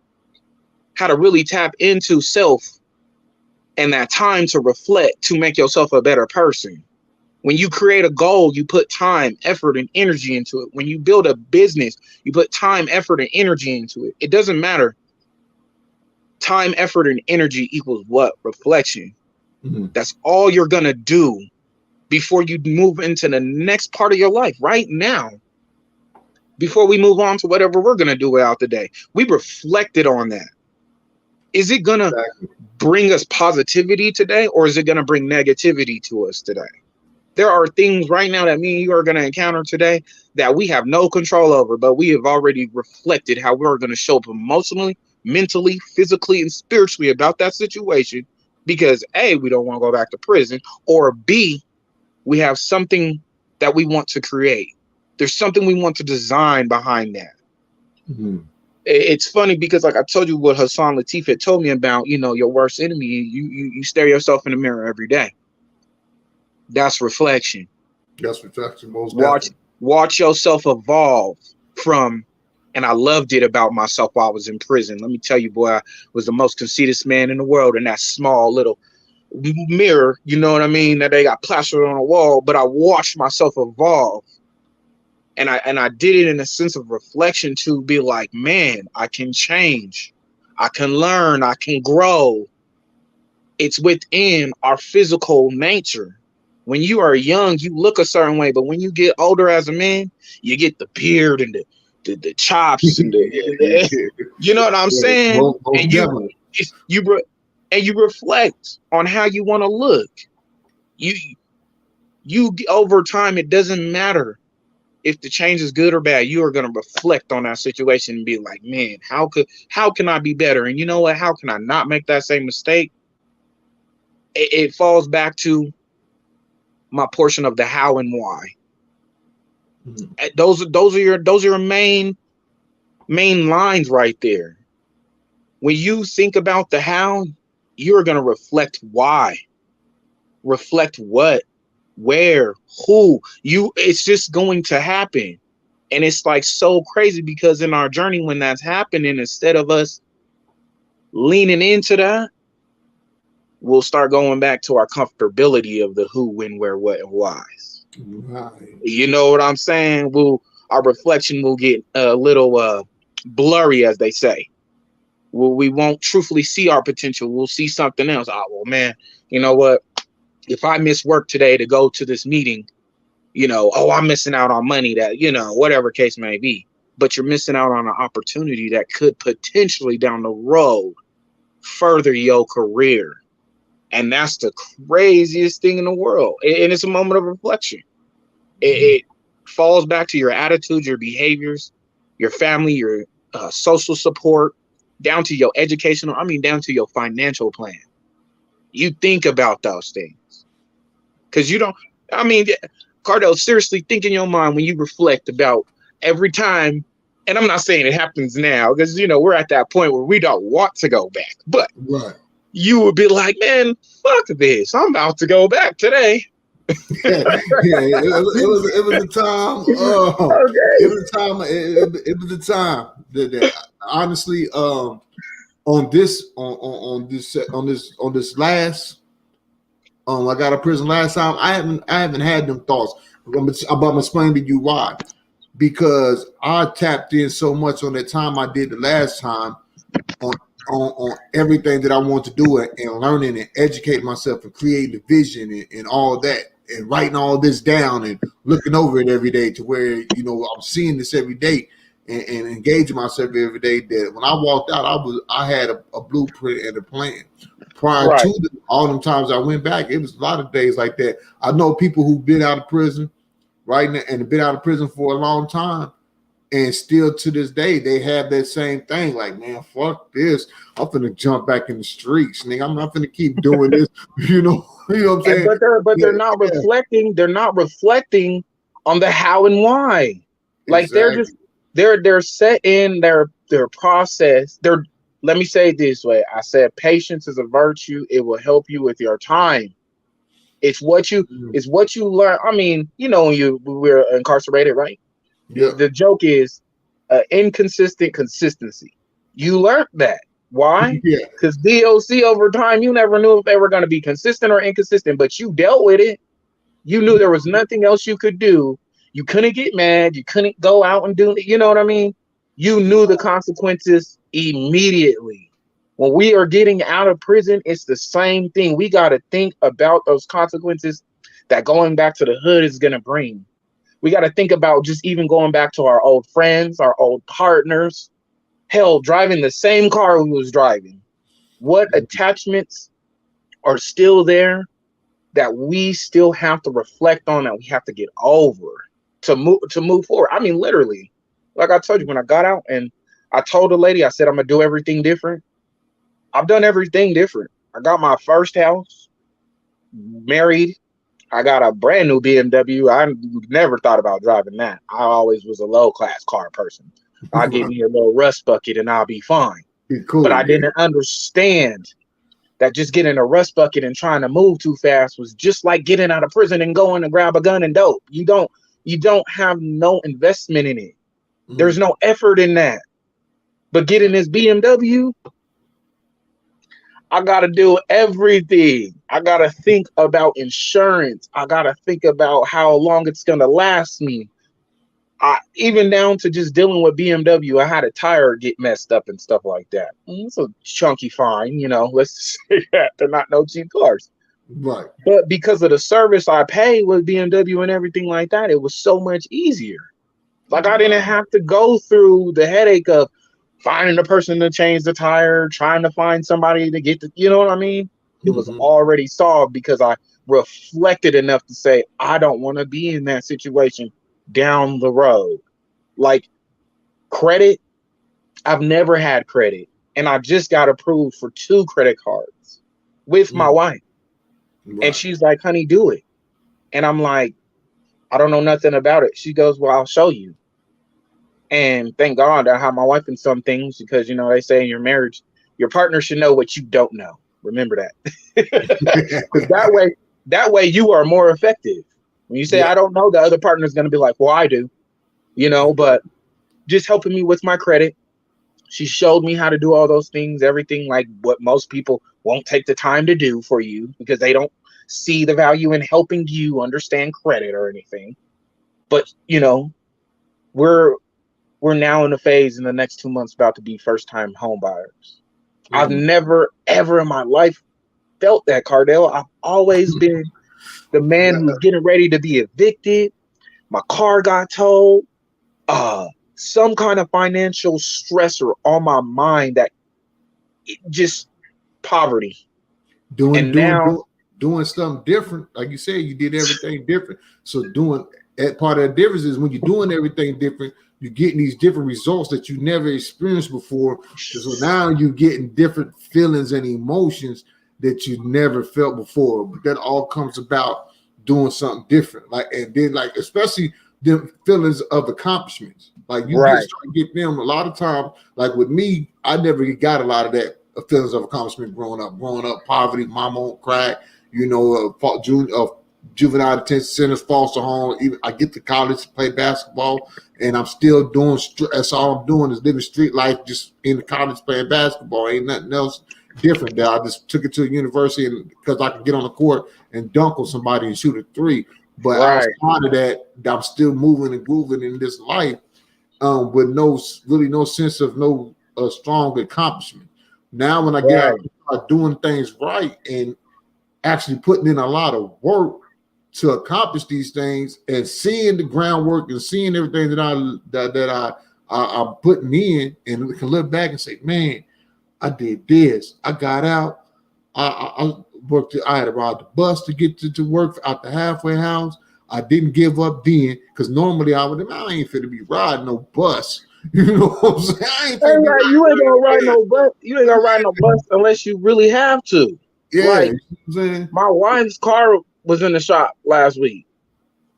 how to really tap into self and that time to reflect to make yourself a better person. When you create a goal, you put time, effort, and energy into it. When you build a business, you put time, effort, and energy into it. It doesn't matter. Time, effort, and energy equals what? Reflection. Mm-hmm. That's all you're going to do before you move into the next part of your life. Right now, before we move on to whatever we're going to do out the day, we reflected on that. Is it going to Exactly. bring us positivity today, or is it going to bring negativity to us today? There are things right now that me and you are going to encounter today that we have no control over, but we have already reflected how we're going to show up emotionally, mentally, physically, and spiritually about that situation because A, we don't want to go back to prison, or B, we have something that we want to create. There's something we want to design behind that. Mm-hmm. It's funny because, like I told you, what Hassan Latif had told me about, your worst enemy. You stare yourself in the mirror every day. That's reflection. That's reflection, most Watch definitely. watch yourself evolve from. And I loved it about myself while I was in prison. Let me tell you, boy, I was the most conceited man in the world in that small little mirror, you know what I mean, that they got plastered on a wall. But I watched myself evolve. And I did it in a sense of reflection to be like, man, I can change. I can learn. I can grow. It's within our physical nature. When you are young, you look a certain way, but when you get older as a man, you get the beard and the chops and you know what I'm Yeah, saying? most And definitely. you reflect on how you want to look. You over time, it doesn't matter if the change is good or bad. You are going to reflect on that situation and be like, man, how can I be better? And you know what? How can I not make that same mistake? It falls back to my portion of the how and why. Mm-hmm. Those are your main lines right there. When you think about the how, you're going to reflect why, reflect what, where, who. It's just going to happen. And it's like so crazy because in our journey, when that's happening, instead of us leaning into that, we'll start going back to our comfortability of the who, when, where, what, and why. Right. You know what I'm saying? Our reflection will get a little blurry, as they say. We won't truthfully see our potential. We'll see something else. Oh, well, man, you know what? If I miss work today to go to this meeting, I'm missing out on money that, whatever case may be. But you're missing out on an opportunity that could potentially down the road further your career. And that's the craziest thing in the world. And it's a moment of reflection. It falls back to your attitude, your behaviors, your family, your social support, down to your down to your financial plan. You think about those things. Because Cardell, seriously think in your mind when you reflect about every time, and I'm not saying it happens now, because, we're at that point where we don't want to go back. But Right. you would be like, man, fuck this. I'm about to go back today. Yeah, it was a time. Okay. It was a time. It was a time that honestly, on this last, I got out of prison last time. I haven't had them thoughts. I'm explaining to you why. Because I tapped in so much on that time I did the last time on everything that I want to do and learning and educating myself and creating the vision and all that and writing all this down and looking over it every day to where, I'm seeing this every day and engaging myself every day, that when I walked out, I had a blueprint and a plan. Prior to all them times I went back, it was a lot of days like that. I know people who've been out of prison, right, and been out of prison for a long time, and still to this day, they have that same thing. Like, man, fuck this. I'm finna jump back in the streets, nigga. I'm not finna keep doing this. You know what I'm saying? They're not reflecting. They're not reflecting on the how and why. Like exactly. they're set in their process. Let me say it this way. I said patience is a virtue. It will help you with your time. It's what you learn. When we're incarcerated, right? Yeah. The joke is inconsistent consistency. You learned that. Why? Yeah. Because DOC over time, you never knew if they were going to be consistent or inconsistent, but you dealt with it. You knew there was nothing else you could do. You couldn't get mad. You couldn't go out and do it. You know what I mean? You knew the consequences immediately. When we are getting out of prison, it's the same thing. We got to think about those consequences that going back to the hood is going to bring. We got to think about just even going back to our old friends, our old partners, hell, driving the same car we was driving. What attachments are still there that we still have to reflect on, that we have to get over to move forward? Literally, like I told you, when I got out and I told the lady, I said, I'm going to do everything different. I've done everything different. I got my first house, married. I got a brand new BMW. I never thought about driving that. I always was a low-class car person. I'll get me a little rust bucket and I'll be fine. Cool, but I didn't understand that just getting a rust bucket and trying to move too fast was just like getting out of prison and going to grab a gun and dope. You don't have no investment in it. There's no effort in that. But getting this BMW, I got to do everything. I got to think about insurance. I got to think about how long it's going to last me. Even down to just dealing with BMW, I had a tire get messed up and stuff like that. It's a chunky fine, let's say that. They're not no cheap cars. Right. But because of the service I pay with BMW and everything like that, it was so much easier. Like I didn't have to go through the headache of finding a person to change the tire, trying to find somebody to get the, you know what I mean? It was already solved because I reflected enough to say, I don't want to be in that situation down the road. Like credit, I've never had credit. And I just got approved for 2 credit cards with my wife. Right. And she's like, honey, do it. And I'm like, I don't know nothing about it. She goes, well, I'll show you. And thank God I have my wife in some things because, they say in your marriage, your partner should know what you don't know. Remember that. Because that way you are more effective. When you say, I don't know, the other partner is going to be like, well, I do, but just helping me with my credit. She showed me how to do all those things, everything like what most people won't take the time to do for you because they don't see the value in helping you understand credit or anything. But we're now in a phase in the next 2 months about to be first time home buyers. I've never ever in my life felt that, Cardell. I've always been the man who's getting ready to be evicted. My car got towed. Some kind of financial stressor on my mind that just poverty. Doing something different. Like you said, you did everything different. So doing that part of the difference is when you're doing everything different, you're getting these different results that you never experienced before. So now you're getting different feelings and emotions that you never felt before. But that all comes about doing something different. And then especially the feelings of accomplishments. Like you start to get them a lot of times. Like with me, I never got a lot of that feelings of accomplishment growing up, poverty, mama on crack, juvenile detention centers, foster home. Even I get to college to play basketball, and I'm still doing. That's all I'm doing is living street life, just in the college playing basketball. Ain't nothing else different. That I just took it to a university, and because I could get on the court and dunk on somebody and shoot a three. But outside of that, I'm still moving and grooving in this life, with no sense of strong accomplishment. Now, when I get out and start doing things right and actually putting in a lot of work to accomplish these things, and seeing the groundwork and seeing everything that I'm putting in, and can look back and say, man, I did this. I got out. I worked. I had to ride the bus to get to work out the halfway house. I didn't give up then, because normally I ain't fit to be riding no bus. You know what I'm saying? You ain't gonna ride no bus. You ain't gonna ride no bus unless you really have to. Yeah, my wife's car was in the shop last week.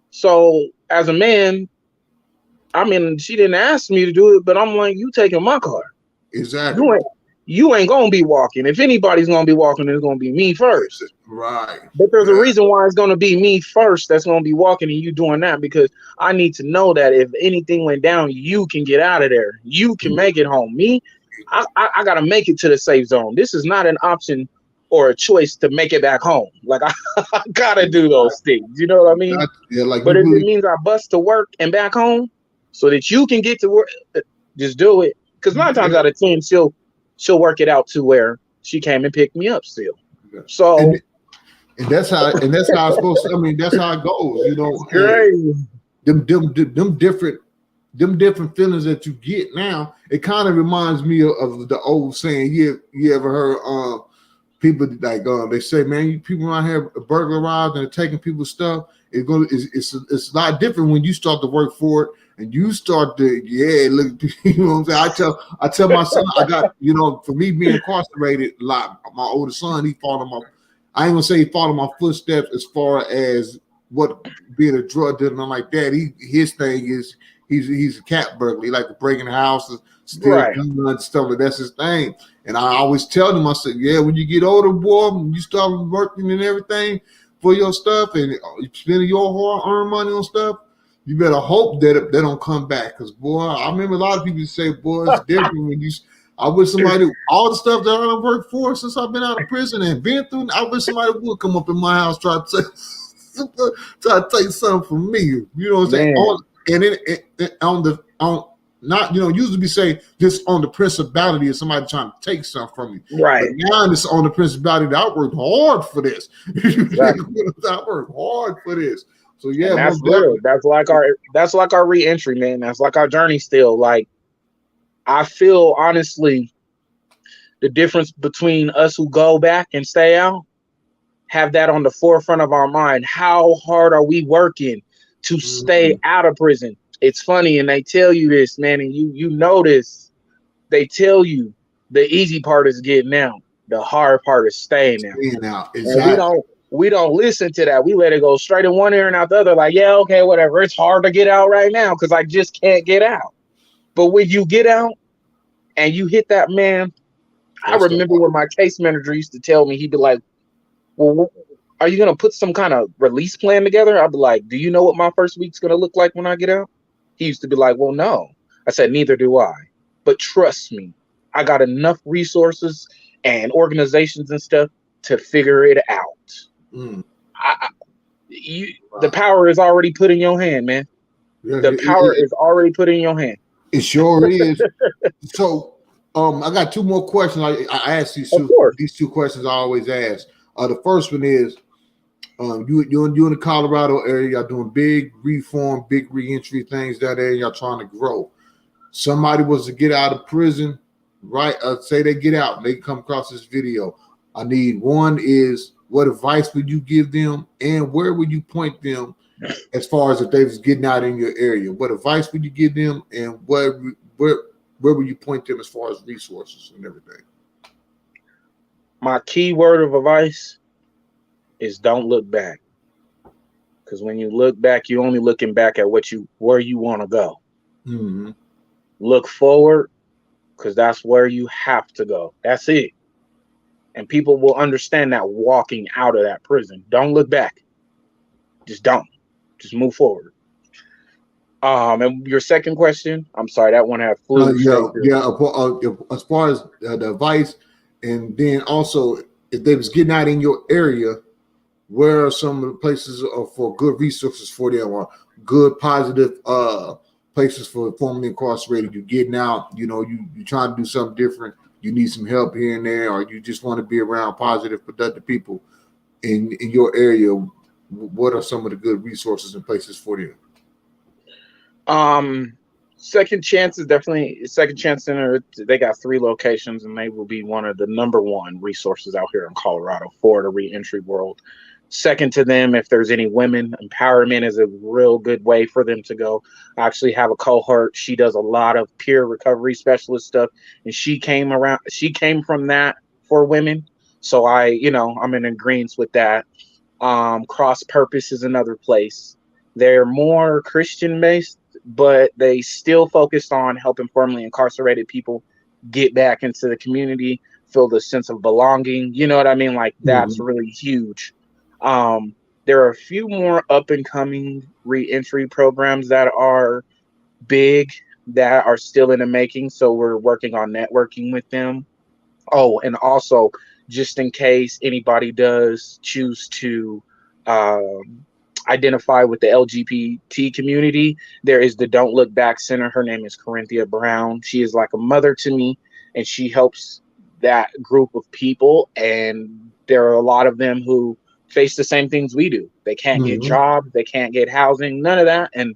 So as a man, she didn't ask me to do it, but I'm like, you taking my car. Exactly. You ain't gonna be walking. If anybody's gonna be walking, it's gonna be me first. Right. But there's a reason why it's gonna be me first that's gonna be walking and you doing that, because I need to know that if anything went down, you can get out of there. You can make it home. Me, I gotta make it to the safe zone. This is not an option or a choice to make it back home. Like I gotta do those things. You know what I mean? But if it means I bust to work and back home so that you can get to work, just do it. Because 9 times out of 10, she'll work it out to where she came and picked me up still. So and that's how it's supposed to. That's how it goes. Them different feelings that you get now. It kind of reminds me of the old saying. You ever heard people they say, man, people around here burglarized and taking people's stuff. It's a lot different when you start to work for it. And you start to, look, you know what I'm saying? I tell my son, I got, for me being incarcerated a lot, my oldest son, he followed I ain't gonna say he followed my footsteps as far as what being a drug dealer and like that. His thing is he's a cat burglar. He like to break in houses, steal guns, stuff like that's his thing. And I always tell him, I said, when you get older, boy, when you start working and everything for your stuff and spending your hard-earned money on stuff, you better hope that they don't come back. Because, boy, I remember a lot of people say, boy, it's different when I wish somebody, all the stuff that I worked for since I've been out of prison and been through, I wish somebody would come up in my house try to take something from me. You know what I'm saying? Usually we say this on the principality of somebody trying to take something from you. Right. But now it's on the principality that I worked hard for this. I worked hard for this. So and that's good. That's like our reentry, man. That's like our journey still. Like, I feel honestly the difference between us who go back and stay out, have that on the forefront of our mind. How hard are we working to stay out of prison? It's funny, and they tell you this, man, and you know this. They tell you the easy part is getting out. The hard part is staying out. Exactly. And we don't listen to that. We let it go straight in one ear and out the other. Like, okay, whatever. It's hard to get out right now because I just can't get out. But when you get out and you hit that, man, I remember when my case manager used to tell me, he'd be like, well, are you going to put some kind of release plan together? I'd be like, do you know what my first week's going to look like when I get out? He used to be like, well, no. I said, neither do I. But trust me, I got enough resources and organizations and stuff to figure it out. the power is already put in your hand, man. Yeah, The power is already put in your hand. it sure is. So, I got two more questions. I asked Of course. these two questions I always ask. The first one is, you in the Colorado area, y'all doing big reform, big reentry things that area, y'all trying to grow. Somebody was to get out of prison, right? Say they get out and they come across this video. I need one is, what advice would you give them, and where would you point them as far as if they was getting out in your area? What advice would you give them, and where would you point them as far as resources and everything? My key word of advice is don't look back. Because when you look back, you're only looking back at where you want to go. Mm-hmm. Look forward, because that's where you have to go. That's it. And people will understand that walking out of that prison. Don't look back. Just don't. Just move forward. And your second question, I'm sorry, that one had flew. As far as the advice, and then also if they was getting out in your area, where are some of the places for good resources for them, or good positive places for formerly incarcerated? You getting out, you trying to do something different. You need some help here and there, or you just want to be around positive, productive people in your area. What are some of the good resources and places for them? Second Chance is definitely Second Chance Center. They got 3 locations, and they will be one of the number 1 resources out here in Colorado for the reentry world. Second to them, if there's any women, empowerment is a real good way for them to go. I actually have a cohort. She does a lot of peer recovery specialist stuff, and she came from that for women. So I'm in agreement with that. Cross Purpose is another place. They're more Christian based, but they still focused on helping formerly incarcerated people get back into the community, feel the sense of belonging. You know what I mean? Like, that's really huge. There are a few more up and coming reentry programs that are big, that are still in the making. So we're working on networking with them. Oh, and also, just in case anybody does choose to identify with the LGBT community, there is the Don't Look Back Center. Her name is Corinthia Brown. She is like a mother to me, and she helps that group of people. And there are a lot of them who face the same things we do. They can't get jobs, they can't get housing, none of that. And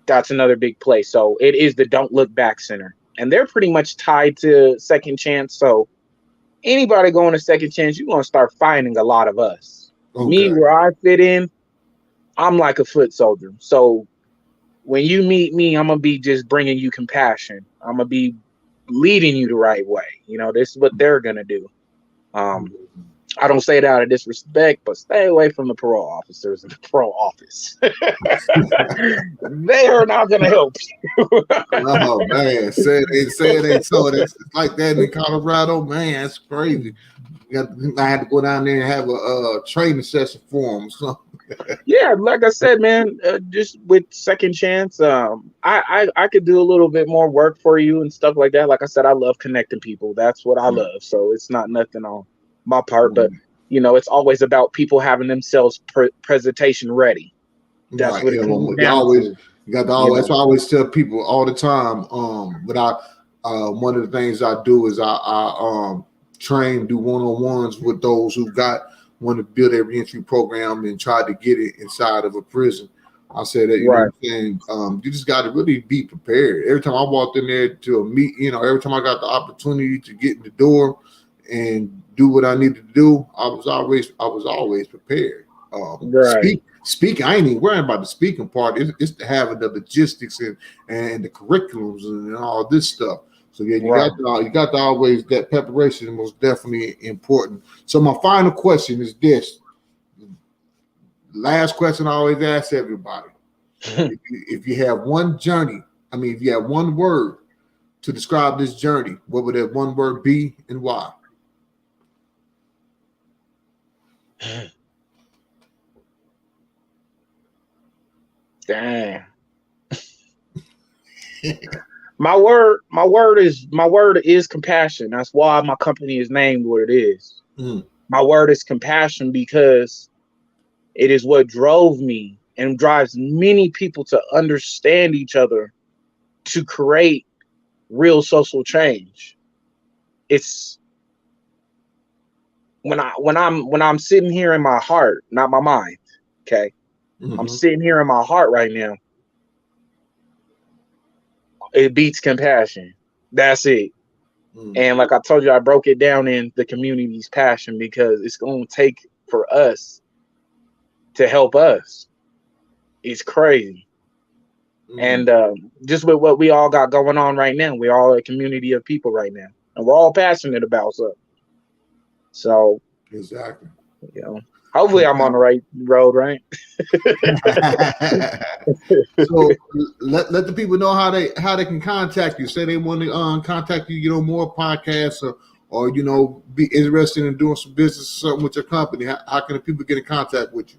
that's another big place. So it is the Don't Look Back Center. And they're pretty much tied to Second Chance. So anybody going to Second Chance, you're going to start finding a lot of us. Okay. Me, where I fit in, I'm like a foot soldier. So when you meet me, I'm going to be just bringing you compassion. I'm going to be leading you the right way. This is what they're going to do. I don't say that out of disrespect, but stay away from the parole officers in the parole office. They are not going to help you. Oh, man. Say it ain't so. It's like that in Colorado. Man, that's crazy. I had to go down there and have a training session for them. So. Yeah, like I said, man, just with Second Chance, I could do a little bit more work for you and stuff like that. Like I said, I love connecting people. That's what I love. So it's not nothing on my part, but it's always about people having themselves presentation ready. That's right. What it comes down to. You got to always. That's why I always tell people all the time. But one of the things I do is I train, do one-on-ones with those who want to build a reentry program and try to get it inside of a prison. I say that, you know what I'm saying? You just got to really be prepared. Every time I walked in there to a meet, every time I got the opportunity to get in the door and do what I needed to do, I was always prepared. Speaking, I ain't even worrying about the speaking part. It's to having the logistics and the curriculums and all this stuff. So yeah, you got to always, that preparation is most definitely important. So my final question is this. Last question I always ask everybody. If you have one word to describe this journey, what would that one word be and why? Damn. My word is compassion. That's why my company is named what it is. My word is compassion, because It is what drove me and drives many people to understand each other to create real social change. It's when I'm sitting here in my heart, not my mind. Okay. I'm Mm-hmm. sitting here in my heart right now. It beats compassion. That's it. Mm. And like I told you, I broke it down in the community's passion because it's going to take for us to help us. It's crazy. Mm. And just with what we all got going on right now, we're all a community of people right now, and we're all passionate about something. So, Exactly. you know, hopefully I'm on the right road, right? So let the people know how they can contact you. Say they want to contact you, more podcasts or be interested in doing some business or something with your company. How can the people get in contact with you?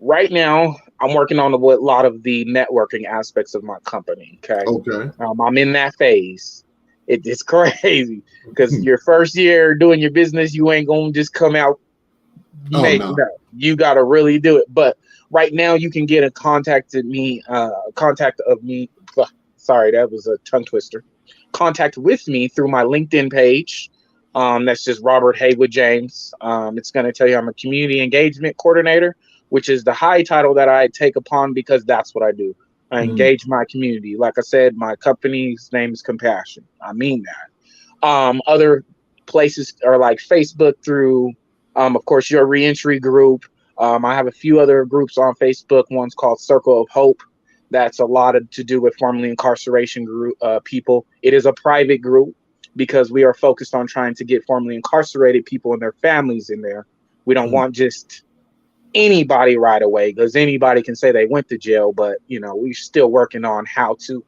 Right now, I'm working on a lot of the networking aspects of my company. Okay, Okay. I'm in that phase. It's crazy because your first year doing your business, you ain't gonna just come out Oh make no. no. You gotta really do it. But right now, you can get a contact of me. Sorry, that was a tongue twister. Contact with me through my LinkedIn page. That's just Robert Haywood-James. It's going to tell you I'm a community engagement coordinator, which is the high title that I take upon because that's what I do. I engage my community. Like I said, my company's name is Compassion. I mean that. Other places are like Facebook through, of course, your Reentry group. I have a few other groups on Facebook. One's called Circle of Hope. That's a lot to do with formerly incarceration group people. It is a private group because we are focused on trying to get formerly incarcerated people and their families in there. We don't want just anybody right away because anybody can say they went to jail, but we're still working on how to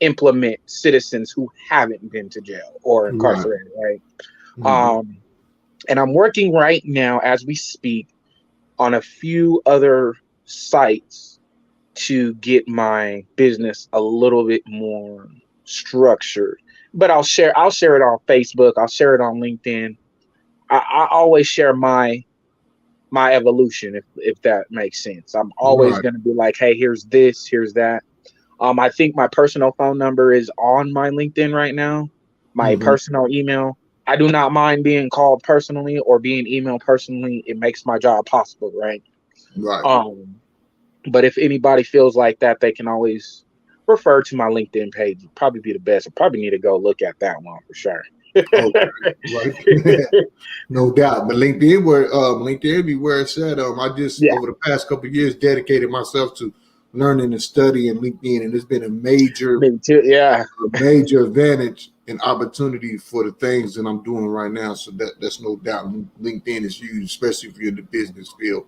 implement citizens who haven't been to jail or Right. incarcerated, right? Mm-hmm. And I'm working right now as we speak on a few other sites to get my business a little bit more structured. But I'll share it on Facebook. I'll share it on LinkedIn. I always share my evolution if that makes sense. I'm always Right. going to be like, hey, here's this, here's that. I think my personal phone number is on my LinkedIn right now. My Mm-hmm. personal email. I do not mind being called personally or being emailed personally. It makes my job possible, right? Right. But if anybody feels like that, they can always refer to my LinkedIn page. It'd probably be the best. I probably need to go look at that one for sure. Okay. Right. No doubt. But LinkedIn be where it's at. I just Yeah, over the past couple of years dedicated myself to learning and studying LinkedIn, and it's been a major me too. Yeah, advantage and opportunity for the things that I'm doing right now. So that's no doubt. LinkedIn is huge, especially if you're in the business field.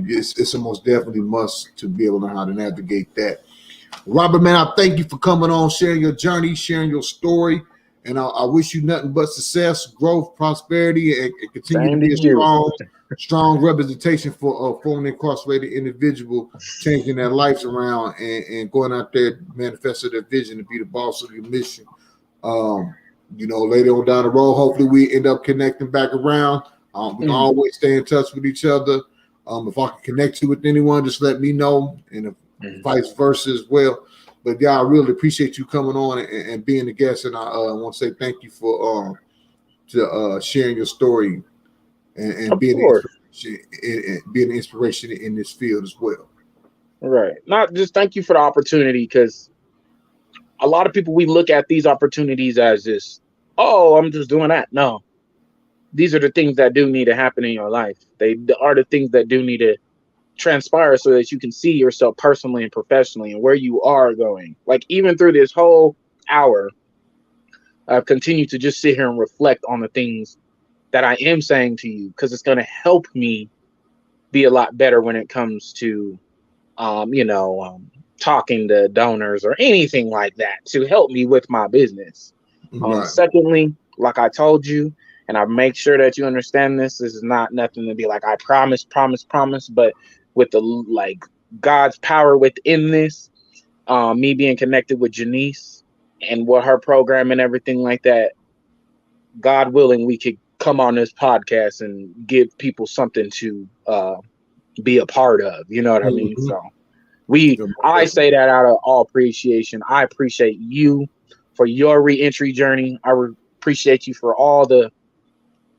It's a most definitely must to be able to know how to navigate that. Robert, man, I thank you for coming on, sharing your journey, sharing your story. And I wish you nothing but success, growth, prosperity, and continue to same to be a you. strong representation for a formerly incarcerated individual, changing their lives around and going out there manifesting their vision to be the boss of your mission. Later on down the road, hopefully we end up connecting back around. We can always stay in touch with each other. If I can connect you with anyone, just let me know, and vice versa as well. But yeah, I really appreciate you coming on and being a guest, and I want to say thank you for sharing your story and Of being course. being an inspiration in this field as well. Right. Not just thank you for the opportunity because a lot of people, we look at these opportunities as this, oh, I'm just doing that. No, these are the things that do need to happen in your life. They are the things that do need to transpire so that you can see yourself personally and professionally and where you are going. Like even through this whole hour, I've continued to just sit here and reflect on the things that I am saying to you because it's going to help me be a lot better when it comes to, talking to donors or anything like that to help me with my business. Right. Secondly, like I told you, and I make sure that you understand this. This is not nothing to be like, I promise, but with the God's power within this, me being connected with Janice and what her program and everything like that, God willing, we could come on this podcast and give people something to, be a part of. You know what I mean? Mhm. So Yeah, I say that out of all appreciation. I appreciate you for your reentry journey. I appreciate you for all the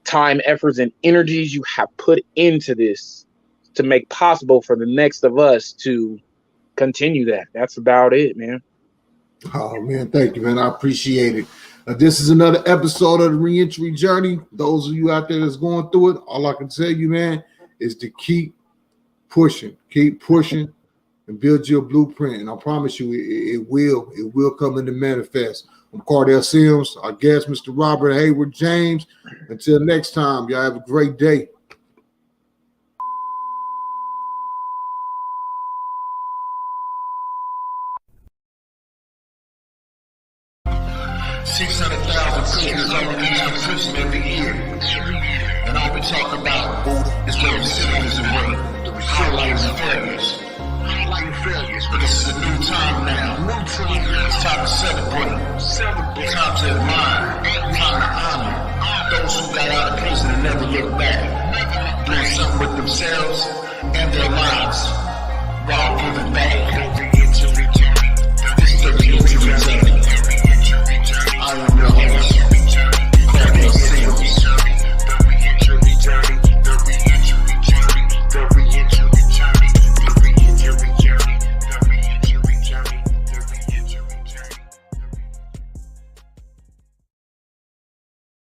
time, efforts, and energies you have put into this to make possible for the next of us to continue that. That's about it, man. Oh man, thank you, man. I appreciate it. This is another episode of the Reentry Journey. Those of you out there that's going through it, all I can tell you, man, is to keep pushing, and build your blueprint. And I promise you, it will come into manifest. I'm Cardell Sims, our guest, Mr. Robert Haywood-James. Until next time, y'all have a great day. 600,000 prisoners are released from prison every year. And all we talk about is the recidivism rate, highlighting failures. But this is a new time now. It's time to celebrate. Time to admire. Time to honor those who got out of prison and never looked back. Doing something with themselves and their lives while giving back.